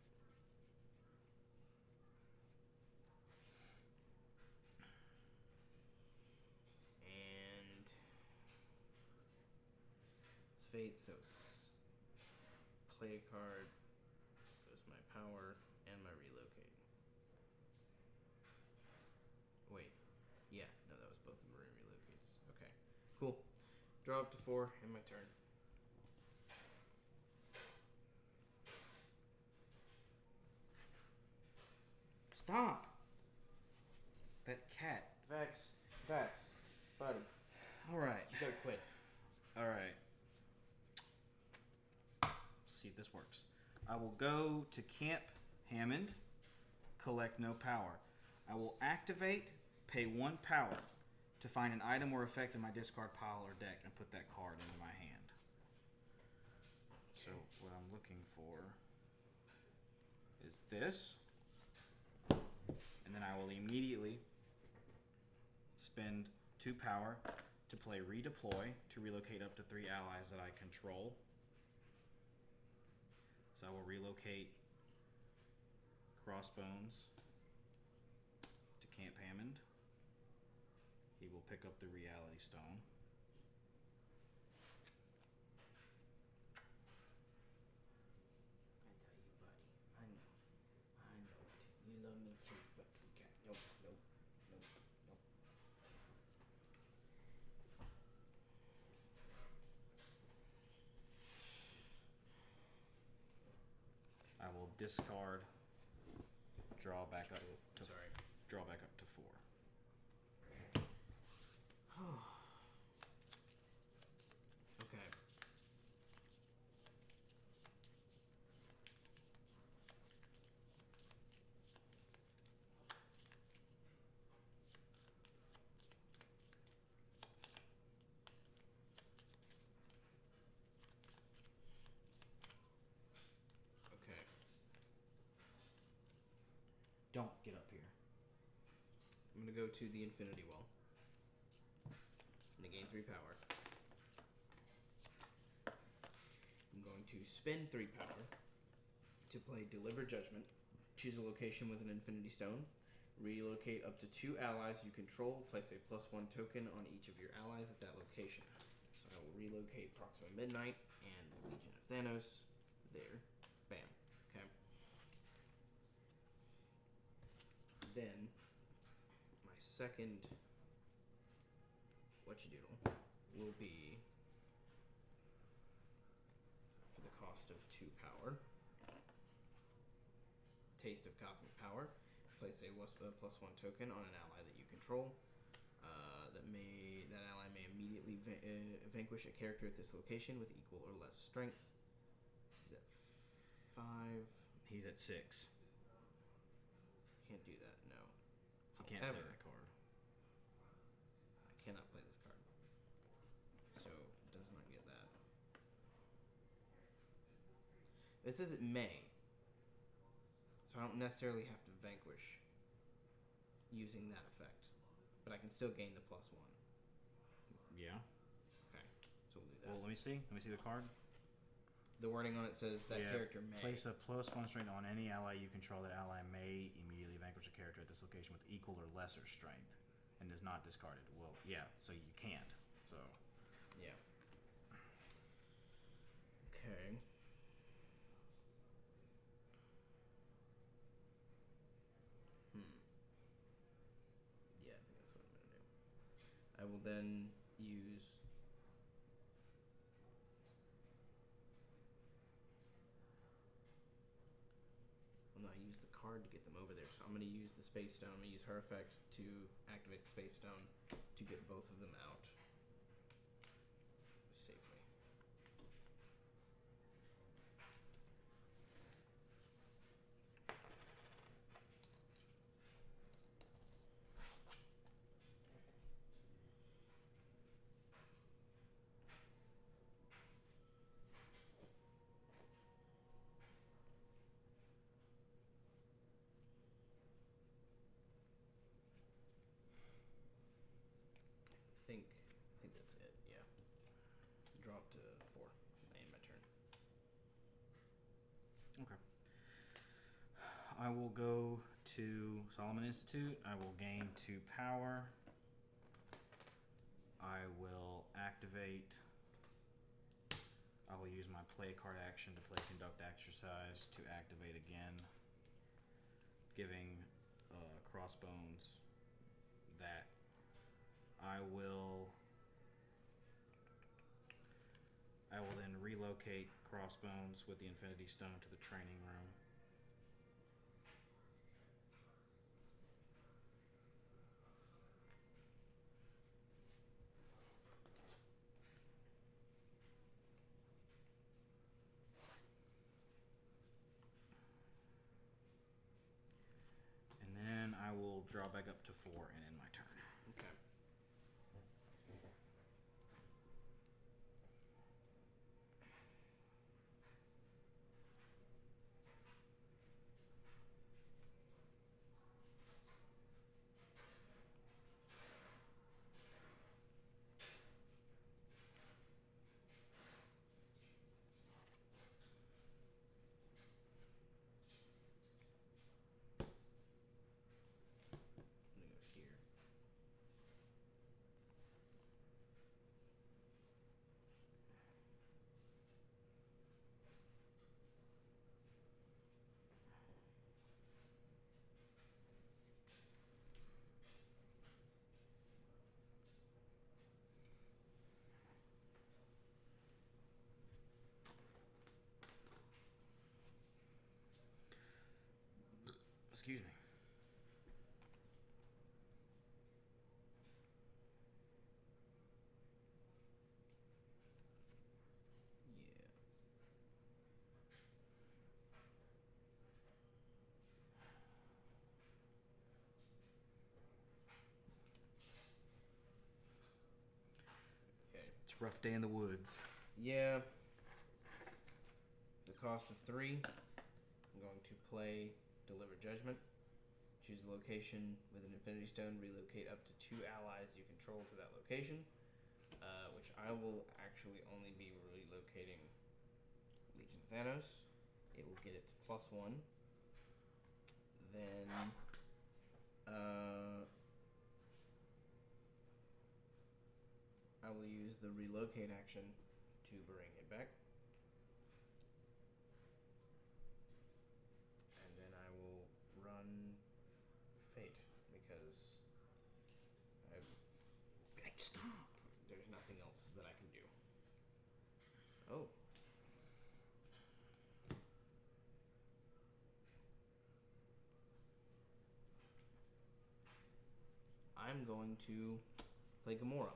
And it's Fate, so play a card. My power and my relocate. Wait. Yeah, no, that was both of my relocates. Okay. Cool. Draw up to 4 in my turn. Stop! That cat. Vex, buddy. Alright. You gotta quit. Alright. See if this works. I will go to Camp Hammond, collect no power. I will activate, pay 1 power to find an item or effect in my discard pile or deck and put that card into my hand. So what I'm looking for is this. And then I will immediately spend 2 power to play Redeploy to relocate up to 3 allies that I control. So I will relocate Crossbones to Camp Hammond. He will pick up the Reality Stone. discard, draw back up to Sorry. Draw back up to 4. Okay. Okay. Don't get up here. I'm gonna go to the Infinity Wall. And gain 3 power. I'm going to spend 3 power to play Deliver Judgment. Choose a location with an Infinity Stone. Relocate up to 2 allies you control. Place a +1 token on each of your allies at that location. So I will relocate Proxima Midnight and Legion of Thanos there. Bam. Okay. Then my second whatchadoodle will be for the cost of 2 power. Taste of Cosmic Power. Place a +1 token on an ally that you control. That ally may immediately vanquish a character at this location with equal or less strength. He's at 5. He's at 6. Can't do that. No. You can't play that card. I cannot play this card. So does not get that. It says it may. So I don't necessarily have to vanquish using that effect. But I can still gain the +1. Yeah. Okay. So we'll do that. Well, let me see. Let me see the card. The wording on it says that character may. Place a +1 strength on any ally you control. That ally may immediately vanquish a character at this location with equal or lesser strength and is not discarded. Well, yeah, so you can't. So. Yeah. Okay. Yeah, I think that's what I'm going to do. I will then use... Well, no, I use the card to get them over there. So I'm going to use the Space Stone. I'm going to use her effect to activate the Space Stone to get both of them out safely. I think that's it, yeah. Drop to 4. I end my turn. Okay. I will go to Solomon Institute. I will gain 2 power. I will activate. I will use my play card action to play Conduct Exercise to activate again, giving Crossbones that. I will then relocate Crossbones with the Infinity Stone to the training room. And then I will draw back up to 4 and end my turn. Okay. I'm gonna go here. Excuse me. Yeah. Okay. It's a rough day in the woods. Yeah. The cost of 3. I'm going to play Deliver Judgment. Choose a location with an Infinity Stone. Relocate up to 2 allies you control to that location. Which I will actually only be relocating Legion Thanos. It will get its +1. Then I will use the relocate action to bring it back. And then I will run Fate because Stop. there's nothing else that I can do. Oh. I'm going to play Gamora.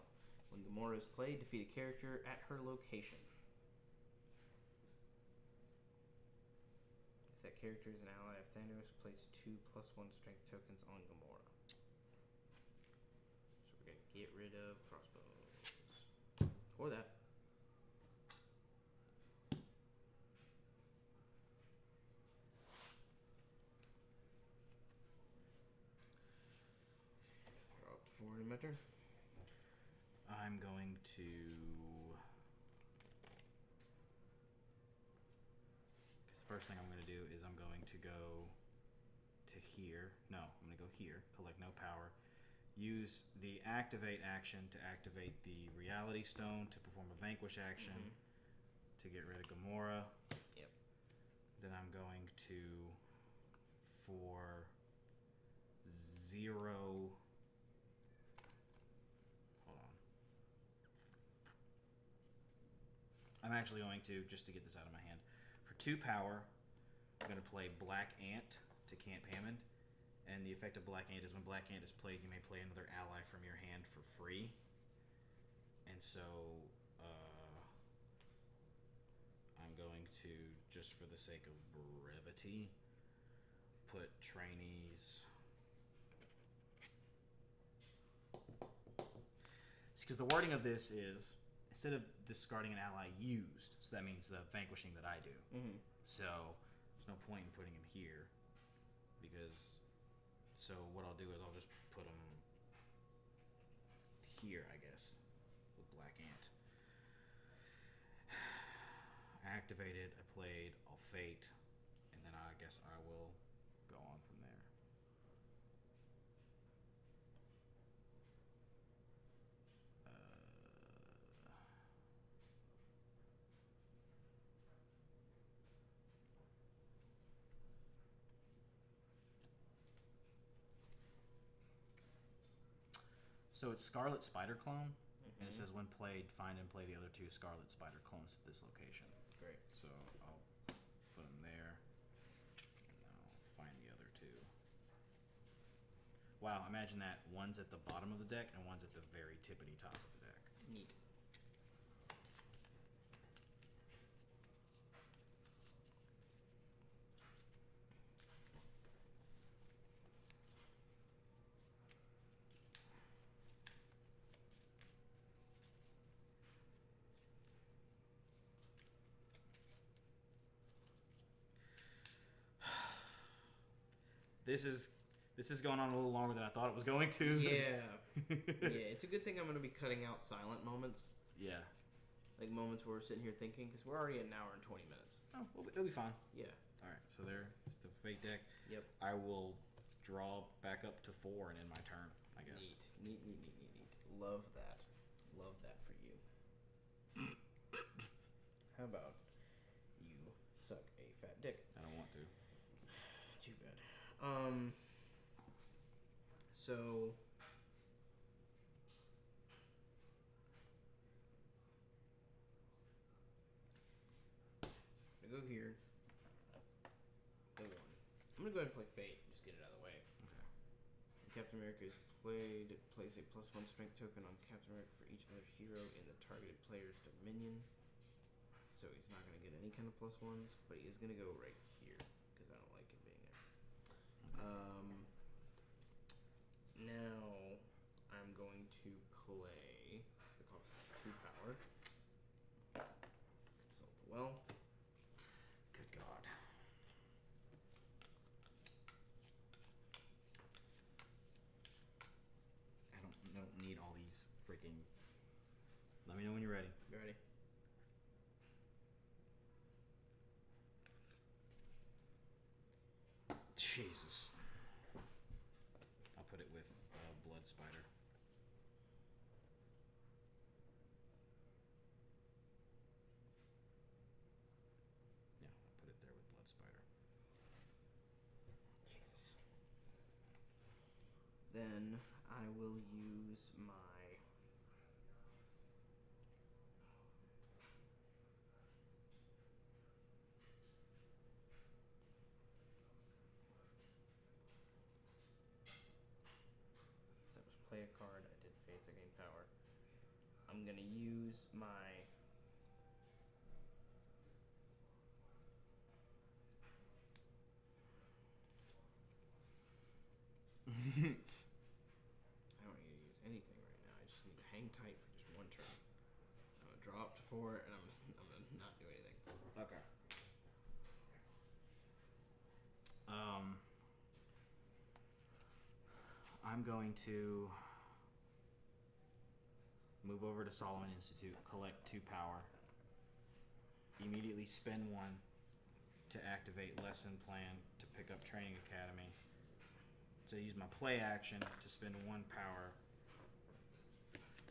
When Gamora is played, defeat a character at her location. If that character is an ally of Thanos, place 2 +1 strength tokens on Gamora. So we're going to get rid of crossbows. Or that. Draw up to 4 in my turn. I'm going to. Because the first thing I'm going to do is I'm going to go to here. No, I'm going to go here. Collect no power. Use the activate action to activate the reality stone to perform a vanquish action to get rid of Gamora. Yep. Then I'm going to for 0. Hold on. I'm actually going to, just to get this out of my hand, for 2 power, I'm going to play Black Ant to Camp Hammond. And the effect of Black Ant is when Black Ant is played, you may play another ally from your hand for free. And so, I'm going to, just for the sake of brevity, put trainees. Because the wording of this is, instead of discarding an ally used, so that means the vanquishing that I do. Mm-hmm. So, there's no point in putting him here. Because... So what I'll do is I'll just put them here, I guess, with Black Ant. I activated, I played, I'll fate, and then I guess I will go on from there. So it's Scarlet Spider Clone, and it says when played, find and play the other 2 Scarlet Spider Clones at this location. Great. So I'll put them there, and I'll find the other 2. Wow, imagine that. One's at the bottom of the deck, and one's at the very tippity top of the deck. Neat. This is going on a little longer than I thought it was going to. Yeah. Yeah, it's a good thing I'm going to be cutting out silent moments. Yeah. Like moments where we're sitting here thinking, because we're already at an hour and 20 minutes. Oh, it'll be fine. Yeah. All right, so there's the fate deck. Yep. I will draw back up to 4 and end my turn, I guess. Neat. Love that. Love that for you. How about you suck a fat dick? I don't want to. Too bad. So I go here. Go 1. I'm gonna go ahead and play Fate just just get it out of the way. Okay. Captain America is played. Place a +1 strength token on Captain America for each other hero in the targeted player's dominion. So he's not going to get any kind of +1s, but he is going to go right here because I don't like it being there. Now I'm going to play the cost of 2 power. Consult the well. Good God. I don't need all these freaking. Let me know when you're ready. You ready? Jesus. I'll put it with Blood Spider. Yeah, I'll put it there with Blood Spider. Jesus. Then I will use my. So that was play a card. I did Fates. I gained power. I'm gonna use my. I don't need to use anything right now. I just need to hang tight for just one turn. I'm gonna draw up to 4, and I'm gonna not do anything. Okay. I'm going to move over to Solomon Institute, collect 2 power, immediately spend 1 to activate Lesson Plan to pick up Training Academy. So use my play action to spend 1 power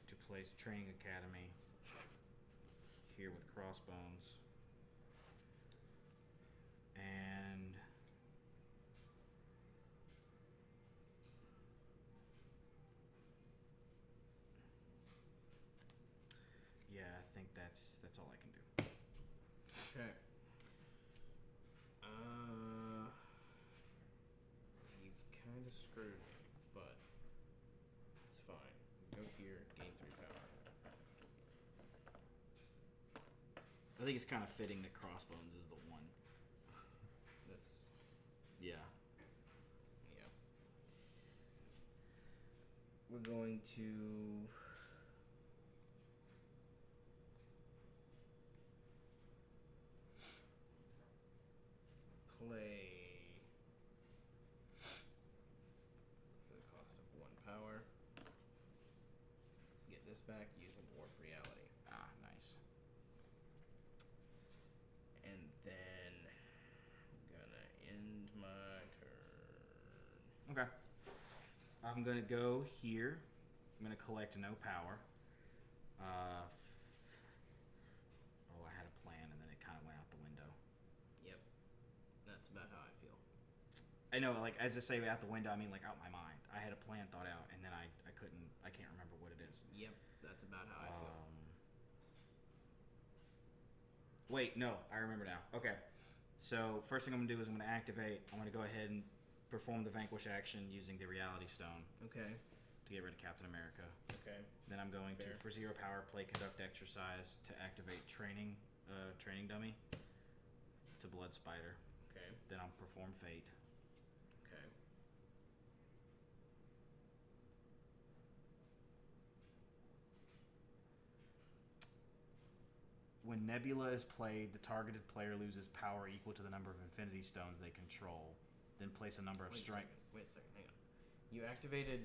to place Training Academy here with Crossbones. And yeah, I think that's all I can do. Okay. You've kind of screwed me, but it's fine. Go here, gain 3 power. I think it's kind of fitting that Crossbones is the one. That's Yeah. yeah. We're going to play for the cost of 1 power. Get this back using Warp Reality. Ah, nice. And then I'm gonna end my turn. Okay. I'm gonna go here. I'm gonna collect no power. Oh, I had a plan and then it kind of went out the window. Yep. That's about how I feel. I know, like, as I say out the window, I mean, like, out my mind. I had a plan thought out, and then I can't remember what it is. Yep, that's about how I feel. Wait, no, I remember now. Okay. So, first thing I'm going to do is I'm going to activate. I'm going to go ahead and perform the Vanquish action using the Reality Stone Okay. to get rid of Captain America. Okay. Then I'm going Fair. to, for 0 power, play Conduct Exercise to activate Training Dummy to Blood Spider. Okay. Then I'll perform Fate. Okay. When Nebula is played, the targeted player loses power equal to the number of Infinity Stones they control. Then place a number of strength. Wait a second, hang on. You activated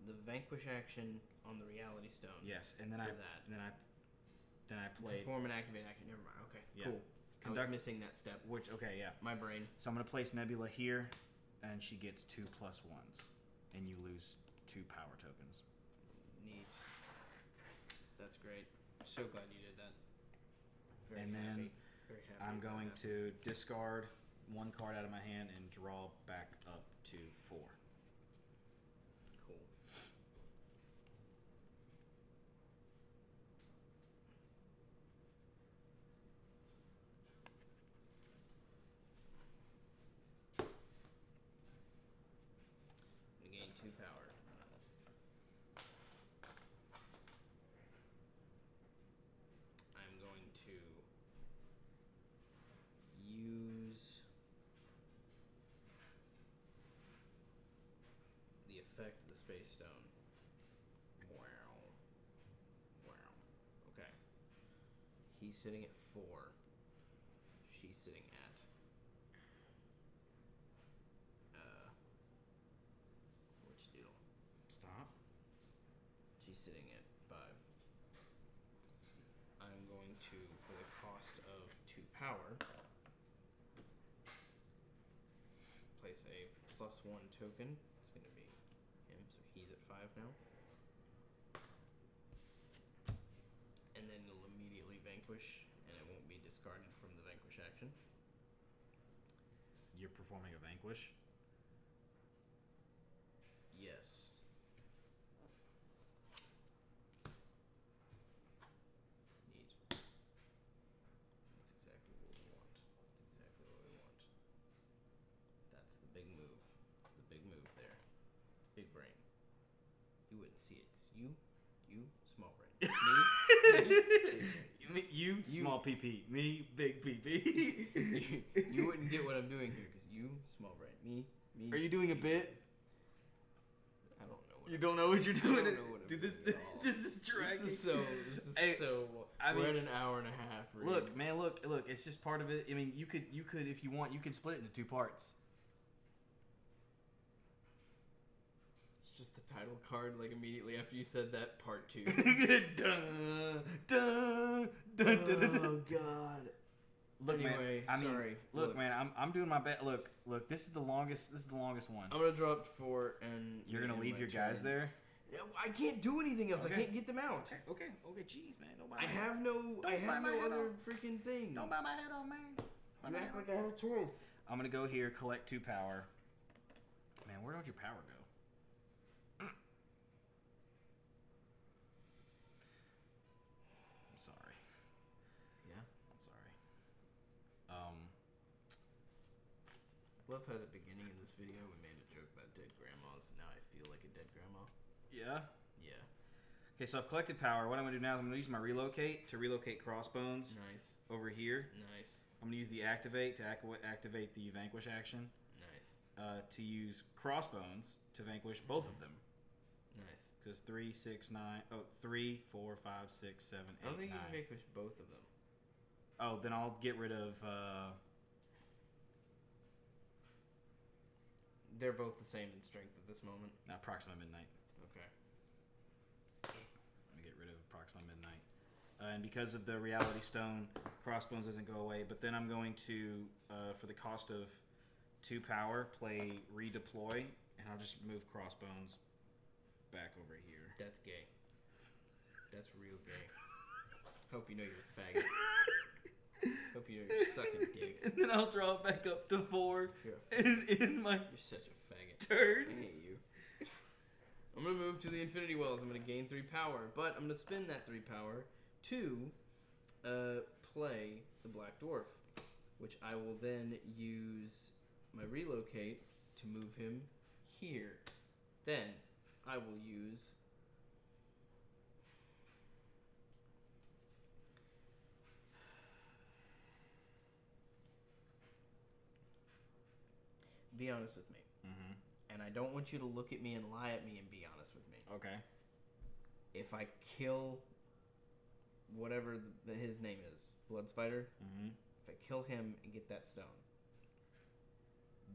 the Vanquish action on the Reality Stone. Yes, and then for I that. then I played. Perform and activate action. Never mind. Okay. Yeah. Cool. I Conduct- was missing that step. Which okay, yeah. My brain. So I'm gonna place Nebula here, and she gets 2 +1s, and you lose 2 power tokens. Neat. That's great. So glad you did that. Very And then happy. Very happy. I'm about going that. to discard 1 card out of my hand and draw back up to 4. Cool. 2 power. I'm going to use the effect of the Space Stone. Wow. Wow. Okay. He's sitting at 4. She's sitting at which deal? Stop. She's sitting at 5. I'm going to, for the cost of 2 power, place a +1 token. It's going to be him, so he's at 5 now. And then it'll immediately vanquish, and it won't be discarded from the vanquish action. You're performing a vanquish. Yes. Neat. That's exactly what we want. That's exactly what we want. That's the big move. That's the big move there. Big brain. You wouldn't see it, because you, small brain. Me, You, small PP. Me, big PP. you wouldn't get what I'm doing here, because you, small brain. Me. Are you doing a bit? I don't know what You don't know what you're I doing? don't know what I'm Dude, doing at all. this is dragging. This is Hey, so. I We're mean, at an hour and a half. Reid. Look, man, look. It's just part of it. I mean, you could, if you want, you can split it into 2 parts. It's just the title card. Like immediately after you said that, part 2. dun, dun, dun, dun, dun, dun. Oh God. Look, Anyway, man. sorry. Look, man. I'm doing my best. Look. This is the longest. This is the longest one. I'm gonna drop 4 and. You're gonna end leave my your guys turn. there. I can't do anything else. Okay. I can't get them out. Okay. Jeez, man. Don't buy I my head. have no. I have my no head other off. freaking thing. Don't buy my head off, man. You act like I have a choice. I'm gonna go here, collect 2 power. Man, where did your power go? I'm sorry. Yeah. I'm sorry. Love how at the beginning of this video we made a joke about dead grandmas. And now I feel like a dead grandma. Yeah. Yeah. Okay, so I've collected power. What I'm gonna do now is I'm gonna use my relocate to relocate Crossbones Nice. over here. Nice. I'm gonna use the activate to activate the vanquish action. Nice. To use Crossbones to vanquish both of them. Nice. Because 3, 6, 9. Oh, 3, 4, 5, 6, 7, 8, I don't think 9. you can vanquish both of them. Oh, then I'll get rid of. They're both the same in strength at this moment. Proxima Midnight. Okay. Let me get rid of Proxima Midnight. And because of the Reality Stone, Crossbones doesn't go away. But then I'm going to, for the cost of 2 power, play Redeploy, and I'll just move Crossbones back over here. That's gay. That's real gay. Hope you know you're a faggot. Hope you know you're sucking dick. And then I'll draw it back up to 4. You're a faggot. And in my You're such a faggot. turn. I hate you. I'm gonna move to the Infinity Wells. I'm gonna gain 3 power, but I'm gonna spend that 3 power to play the Black Dwarf, which I will then use my relocate to move him here. Then I will use be honest with me. Mm-hmm. And I don't want you to look at me and lie at me and be honest with me. Okay. If I kill whatever his name is, Blood Spider, Mm-hmm. if I kill him and get that stone,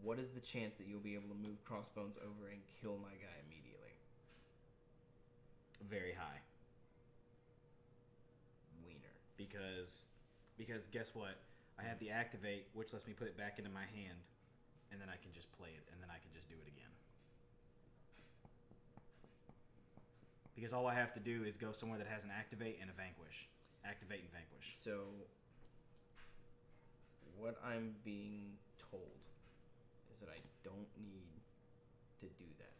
what is the chance that you'll be able to move Crossbones over and kill my guy immediately? Very high. Wiener. Because guess what? I have the activate, which lets me put it back into my hand, and then I can just play it, and then I can just do it again. Because all I have to do is go somewhere that has an activate and a vanquish. Activate and vanquish. So, what I'm being told is that I don't need to do that.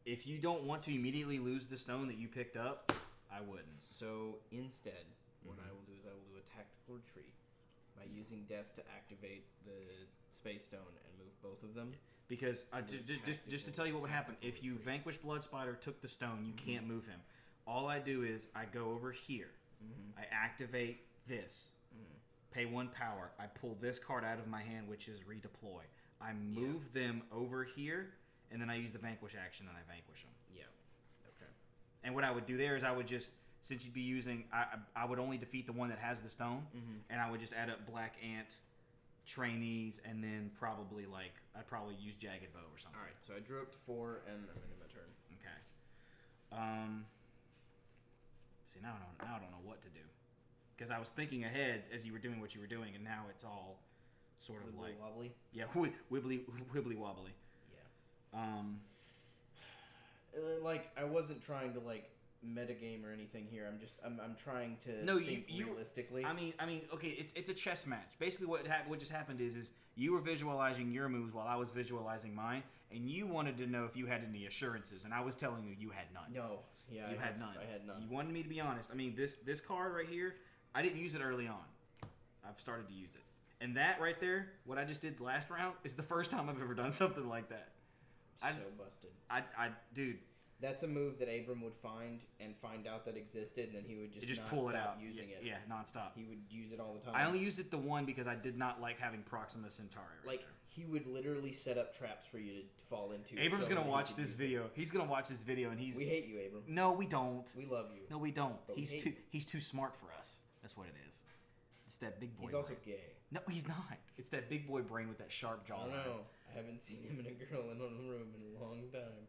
If you don't want to immediately lose the stone that you picked up, I wouldn't. So, instead, what I will do is I will do a tactical retreat by using death to activate the Space Stone and move both of them. Because just to tell you what would happen, if you vanquish Blood Spider, took the stone, you can't move him. All I do is I go over here, I activate this, pay 1 power, I pull this card out of my hand, which is redeploy. I move them over here, and then I use the vanquish action, and I vanquish them. Yeah. Okay. And what I would do there is I would just, since you'd be using, I would only defeat the one that has the stone, and I would just add up Black Ant, trainees, and then probably I'd probably use Jagged Bow or something. All right. So I drew up to 4, and I'm in my turn. Okay. See, now I don't know what to do, because I was thinking ahead as you were doing what you were doing, and now it's all sort of Wibbly wobbly. Yeah, wibbly wobbly. Yeah. Like I wasn't trying to metagame or anything here. I'm trying to think realistically. I mean, okay, it's a chess match. Basically, what just happened is you were visualizing your moves while I was visualizing mine, and you wanted to know if you had any assurances, and I was telling you had none. No, yeah, you had none. I had none. You wanted me to be honest. I mean, this card right here, I didn't use it early on. I've started to use it, and that right there, what I just did last round, is the first time I've ever done something like that. So busted. Dude. That's a move that Abram would find out that existed, and then he would just pull it out, using it. Yeah, nonstop. He would use it all the time. I only used it the one because I did not like having Proxima Centauri. He would literally set up traps for you to fall into. Abram's gonna watch this video. He's gonna watch this video, and he's. We hate you, Abram. No, we don't. We love you. No, we don't. But He's too smart for us. That's what it is. It's that big boy. He's also brain. gay. No, he's not. It's that big boy brain with that sharp jawline. I don't know. I haven't seen him and a girl in a room in a long time.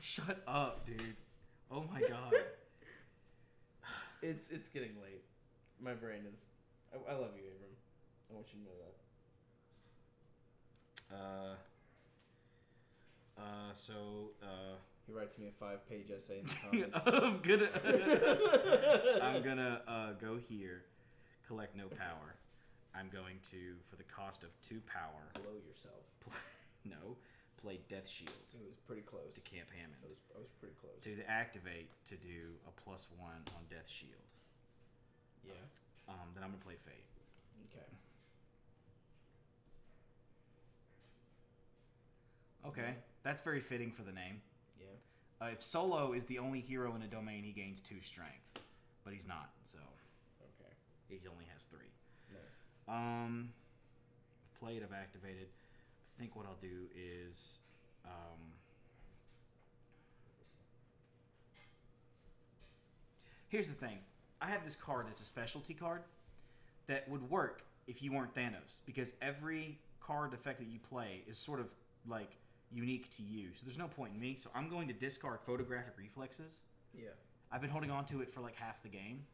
Shut up, dude. Oh my god. It's getting late. My brain is. I love you, Abram. I want you to know that. He writes me a 5-page essay in the comments. I'm gonna go here, collect no power. I'm going to, for the cost of 2 power, Blow yourself. Play Death Shield. It was pretty close. To Camp Hammond. I was pretty close. To activate to do a +1 on Death Shield. Yeah. Then I'm gonna play Fate. Okay, that's very fitting for the name. Yeah. If Solo is the only hero in a domain, he gains 2 strength, but he's not, so. Okay. He only has 3. Nice. Played, I've activated. I think what I'll do is, here's the thing. I have this card that's a specialty card that would work if you weren't Thanos, because every card effect that you play is sort of unique to you. So there's no point in me. So I'm going to discard Photographic Reflexes. Yeah. I've been holding on to it for half the game,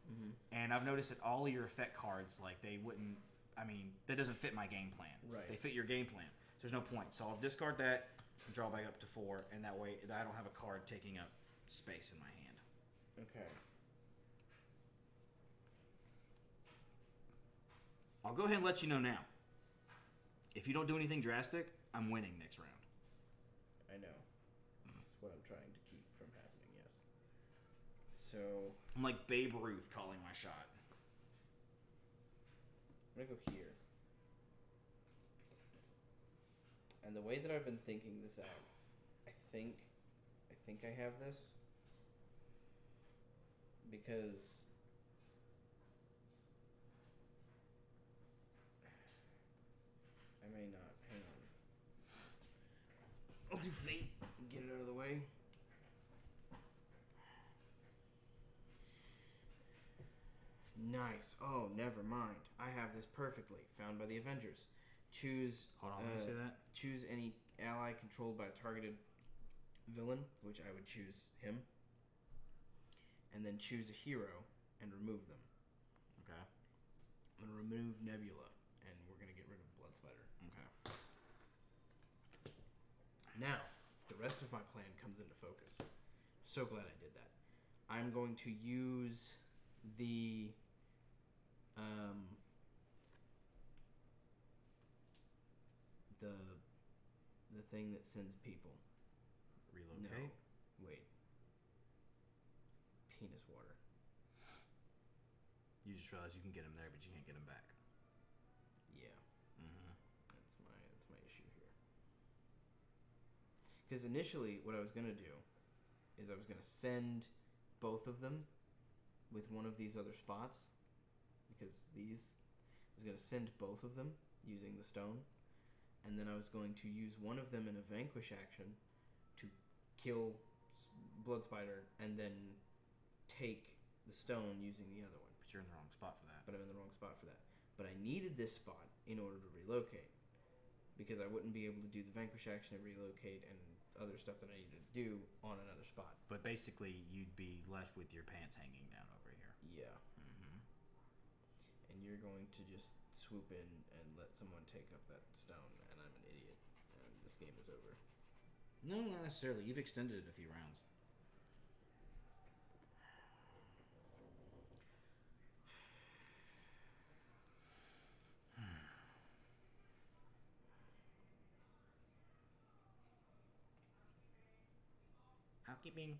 and I've noticed that all of your effect cards, they wouldn't. I mean, that doesn't fit my game plan. Right. They fit your game plan. So there's no point. So I'll discard that and draw back up to 4, and that way I don't have a card taking up space in my hand. Okay. I'll go ahead and let you know now. If you don't do anything drastic, I'm winning next round. I know. That's what I'm trying to keep from happening, yes. So... I'm like Babe Ruth calling my shot. I'm going to go here. And the way that I've been thinking this out, I think I have this. Because... I may not. Hang on. I'll do Fate and get it out of the way. Nice. Oh, never mind. I have this perfectly. Found by the Avengers. Choose... Hold on, let me say that. Choose any ally controlled by a targeted villain, which I would choose him. And then choose a hero and remove them. Okay. I'm going to remove Nebula, and we're going to get rid of Blood Spider. Okay. Now, the rest of my plan comes into focus. So glad I did that. I'm going to use the the thing that sends people. Relocate? No. Wait. Penis water. You just realize you can get him there, but you can't get him back. Yeah. Mm-hmm. That's my issue here. Because initially, what I was gonna do is I was gonna send both of them with one of these other spots, because I was gonna send both of them using the stone, and then I was going to use one of them in a vanquish action to kill Blood Spider, and then take the stone using the other one. But you're in the wrong spot for that. But I'm in the wrong spot for that. But I needed this spot in order to relocate, because I wouldn't be able to do the vanquish action and relocate and other stuff that I needed to do on another spot. But basically, you'd be left with your pants hanging down over here. Yeah. Mm-hmm. And you're going to just swoop in and let someone take up that stone, and I'm an idiot, and this game is over. No, not necessarily. You've extended it a few rounds. Housekeeping.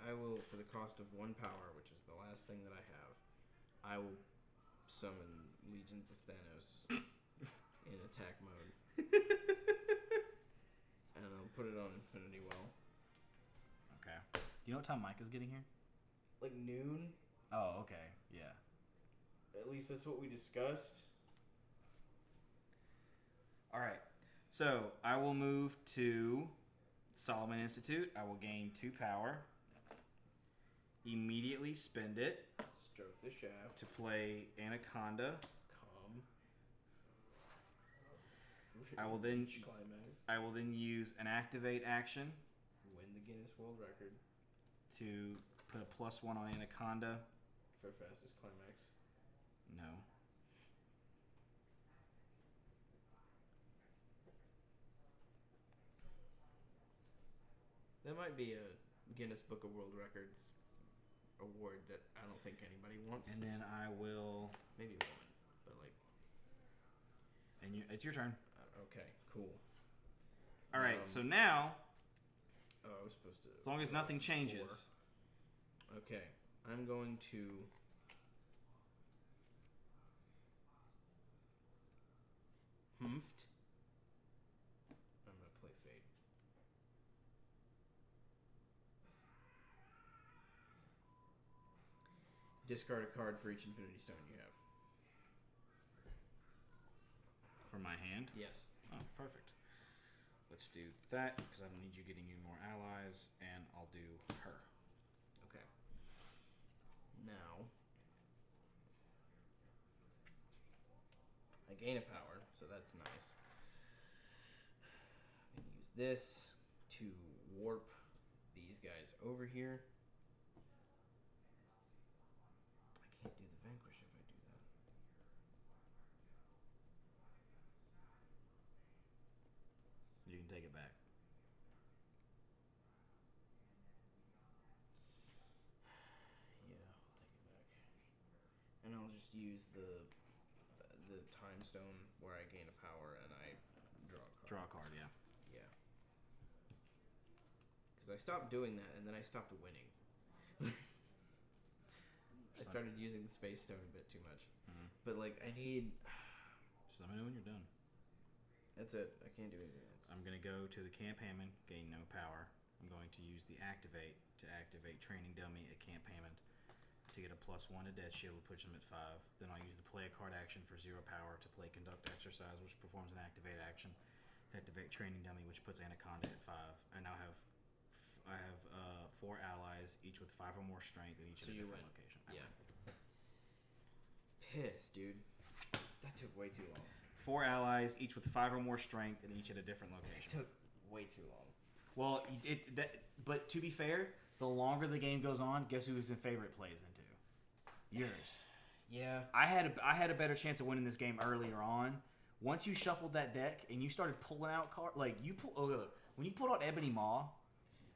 I will, for the cost of 1 power, which is the last thing that I have, I will summon Legions of Thanos in attack mode. And I'll put it on Infinity Well. Okay. Do you know what time Micah's getting here? Like noon? Oh, okay. Yeah. At least that's what we discussed. All right. So I will move to Solomon Institute. I will gain 2 power. Immediately spend it Stroke the shaft. to play Anaconda. Calm. I will then Climax. use an activate action Win the Guinness World Record to put a +1 on Anaconda. for fastest climax. No. That might be a Guinness Book of World Records award that I don't think anybody wants. And then I will. Maybe a woman, but like. And it's your turn. Okay, cool. All right. So now, Oh, I was supposed to. as long as nothing changes. 4. Okay, I'm going to. Humphed. I'm gonna play Fate. Discard a card for each Infinity Stone you have. For my hand. Yes. Oh, perfect. Let's do that because I don't need you getting you more allies, and I'll do her. Okay. Now, I gain a power, so that's nice. I'm gonna use this to warp these guys over here. I can't do the vanquish if I do that. You can take it back. Yeah, I'll take it back. And I'll just use the time stone where I gain a power and I draw a card. Draw a card, yeah. Yeah. Because I stopped doing that and then I stopped winning. I started using the space stone a bit too much. Mm-hmm. But like I need. Just let me know when you're done. That's it. I can't do anything else. I'm going to go to the Camp Hammond, gain no power. I'm going to use the Activate to activate Training Dummy at Camp Hammond to get a +1 to Death Shield, which puts him at 5. Then I'll use the Play a Card action for 0 power to play Conduct Exercise, which performs an Activate action. Activate Training Dummy, which puts Anaconda at 5. I now have 4 allies, each with 5 or more strength, and each So at a you different win. location. Yeah. Pissed, dude. That took way too long. 4 allies, each with 5 or more strength, and each at a different It location. took way too long. Well, but to be fair, the longer the game goes on, guess who's in favorite plays into? Yours. Yeah. I had a better chance of winning this game earlier on. Once you shuffled that deck and you started pulling out cards, like when you pulled out Ebony Maw,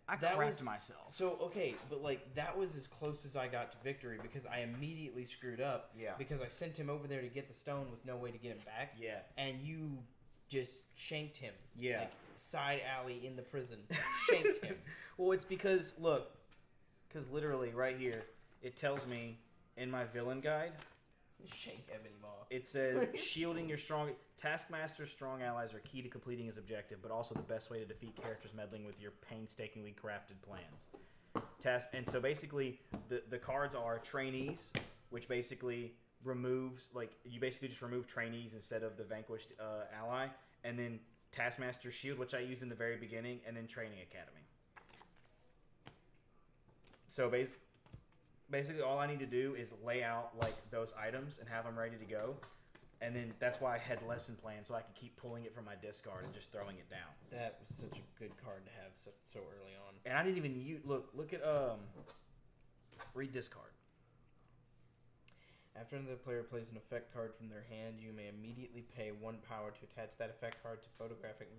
I crapped myself. So okay, but like that was as close as I got to victory because I immediately screwed up. Yeah. Because I sent him over there to get the stone with no way to get him back. Yeah. And you just shanked him. Yeah. Like side alley in the prison. Shanked him. Well, it's because literally right here it tells me in my villain guide Shank Ebony Maw. It says shielding your strong Taskmaster's strong allies are key to completing his objective, but also the best way to defeat characters meddling with your painstakingly crafted plans. And so basically, the cards are trainees, which basically removes you basically just remove trainees instead of the vanquished ally, and then Taskmaster Shield, which I used in the very beginning, and then Training Academy. So basically, all I need to do is lay out those items and have them ready to go, and then that's why I had lesson plan, so I could keep pulling it from my discard and just throwing it down. That was such a good card to have so early on. And I didn't even look at read this card. After another player plays an effect card from their hand, you may immediately pay 1 power to attach that effect card to photographic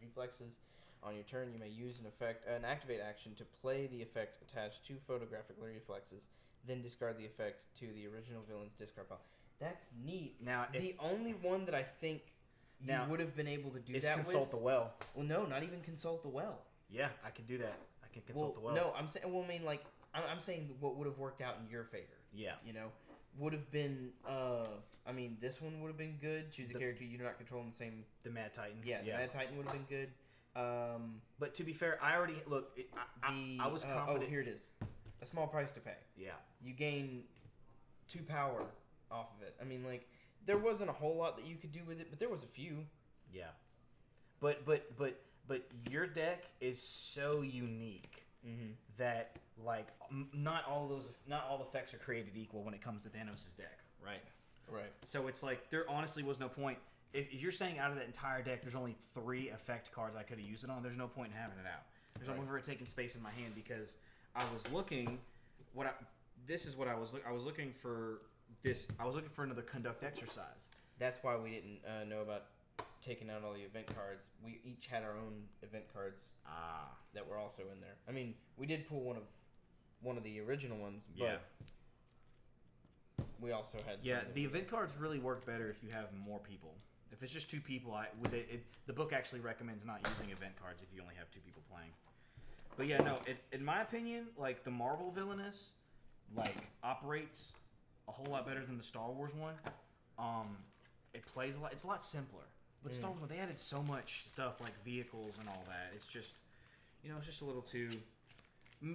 reflexes. On your turn, you may use an activate action to play the effect attached to photographic reflexes, then discard the effect to the original villain's discard pile. That's neat. Now, the only one that I think you would have been able to do that with... Consult the Well. Well, no, not even Consult the Well. Yeah, I could do that. I can consult the Well. No, I'm saying... Well, I mean, I'm saying what would have worked out in your favor. Yeah. Would have been... this one would have been good. Choose a character you do not control in the same... The Mad Titan. Yeah, the Mad Titan would have been good. But to be fair, I already... Look, I was confident... Oh, here it is. A small price to pay. Yeah. You gain 2 power off of it. There wasn't a whole lot that you could do with it, but there was a few. Yeah. But your deck is so unique that not all the effects are created equal when it comes to Thanos' deck, right? Right. So it's there honestly was no point. If you're saying out of that entire deck, there's only 3 effect cards I could have used it on. There's no point in having it out. There's no point for it taking space in my hand because I was looking. I was looking for this. I was looking for another conduct exercise. That's why we didn't know about taking out all the event cards. We each had our own event cards that were also in there. We did pull one of the original ones, but we also had. Yeah, the event cards really work better if you have more people. If it's just 2 people, the book actually recommends not using event cards if you only have 2 people playing. But yeah, no. In my opinion, the Marvel Villainous, operates a whole lot better than the Star Wars one. It plays a lot. It's a lot simpler. But Star Wars, they added so much stuff like vehicles and all that. It's just, it's just a little too.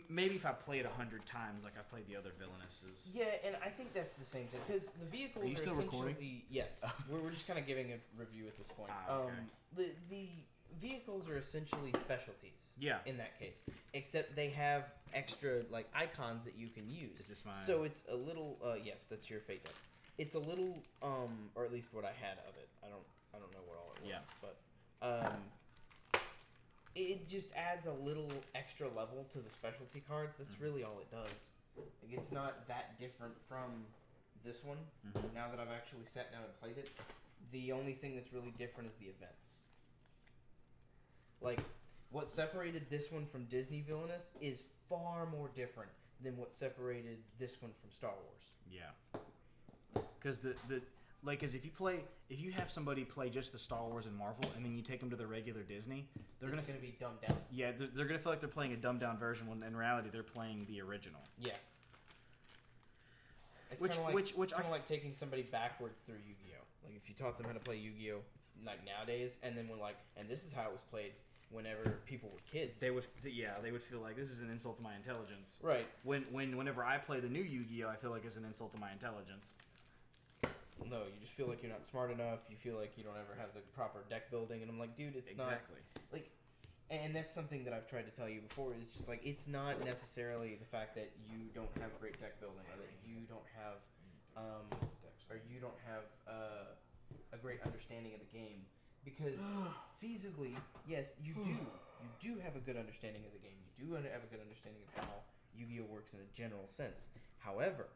Maybe if I play it 100 times, like I played the other Villainesses. Yeah, and I think that's the same thing because the vehicles are you still recording? Yes, we're just kind of giving a review at this point. Okay. The vehicles are essentially specialties. Yeah. In that case, except they have extra icons that you can use. Is this mine? So it's a little. Yes, that's your fate deck. It's a little, or at least what I had of it. I don't know what all it was. Yeah. But it just adds a little extra level to the specialty cards. That's really all it does. It's not that different from this one. Now that I've actually sat down and played it, the only thing that's really different is the events. What separated this one from Disney Villainous is far more different than what separated this one from Star Wars. Yeah. Because because if you have somebody play just the Star Wars and Marvel, and then you take them to the regular Disney, they're gonna be dumbed down. Yeah, they're gonna feel like they're playing a dumbed down version when in reality they're playing the original. Yeah. It's which kind of like taking somebody backwards through Yu-Gi-Oh. If you taught them how to play Yu-Gi-Oh nowadays, and then and this is how it was played whenever people were kids. They would feel like this is an insult to my intelligence. Right. Whenever I play the new Yu-Gi-Oh, I feel like it's an insult to my intelligence. No, you just feel like you're not smart enough. You feel like you don't ever have the proper deck building, and I'm like, dude, it's exactly. Not and that's something that I've tried to tell you before. Is just it's not necessarily the fact that you don't have great deck building, or that you don't have, a great understanding of the game. Because feasibly, yes, you do. You do have a good understanding of the game. You do have a good understanding of how Yu-Gi-Oh works in a general sense. However,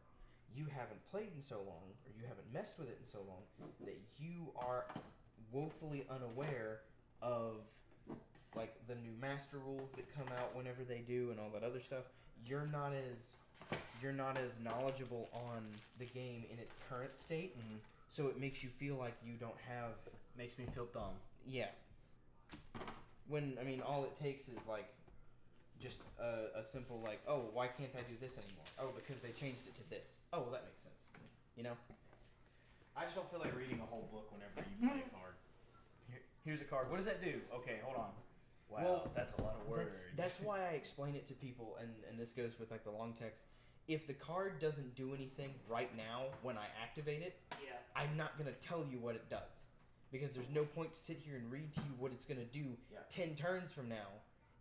you haven't played in so long, or you haven't messed with it in so long, that you are woefully unaware of the new master rules that come out whenever they do and all that other stuff. You're not as knowledgeable on the game in its current state, so it makes you feel like you don't have. Makes me feel dumb. Yeah. When all it takes is just a simple oh, why can't I do this anymore? Oh, because they changed it to this. Oh, well, that makes sense. I just don't feel like reading a whole book whenever you play a card. Here's a card. What does that do? Okay, hold on. Wow, Well, that's a lot of words. That's why I explain it to people, and this goes with like the long text. If the card doesn't do anything right now when I activate it, I'm not gonna tell you what it does, because there's no point to sit here and read to you what it's gonna do 10 turns from now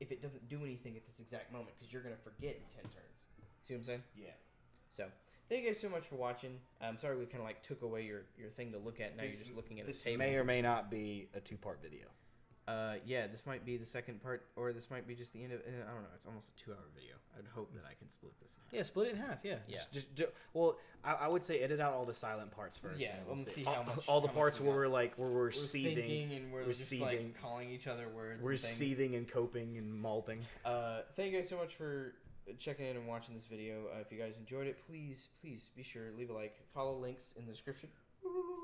if it doesn't do anything at this exact moment, because you're gonna forget in 10 turns. See what I'm saying? Yeah. So thank you guys so much for watching. I'm sorry we kind of like took away your thing to look at. Now you're just looking at a table. This may or may not be a 2-part video. Yeah, this might be the second part, or this might be just the end of. I don't know. It's almost a 2-hour video. I'd hope that I can split this in half. Yeah, split it in half. Yeah. Yeah. Well, I would say edit out all the silent parts first. Yeah, and let's see all, how much. all the how parts much where we're seething, thinking, and we're just seething. like calling each other words. We're and things. seething and coping and malting. Thank you guys so much for checking in and watching this video. If you guys enjoyed it, please be sure to leave a like. Follow links in the description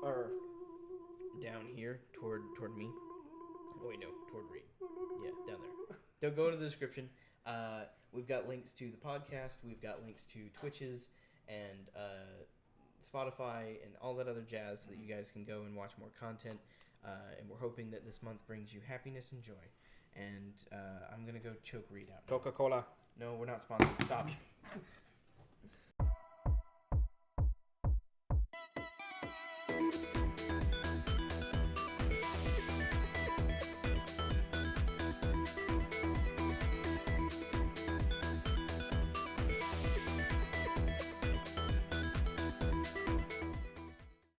or down here toward me. Oh wait, no, toward Reid. Yeah, down there. Don't go into the description. We've got links to the podcast. We've got links to Twitches and Spotify and all that other jazz so that you guys can go and watch more content. And we're hoping that this month brings you happiness and joy. And I'm going to go choke Reid out. Coca-Cola. No, we're not sponsored. Stop.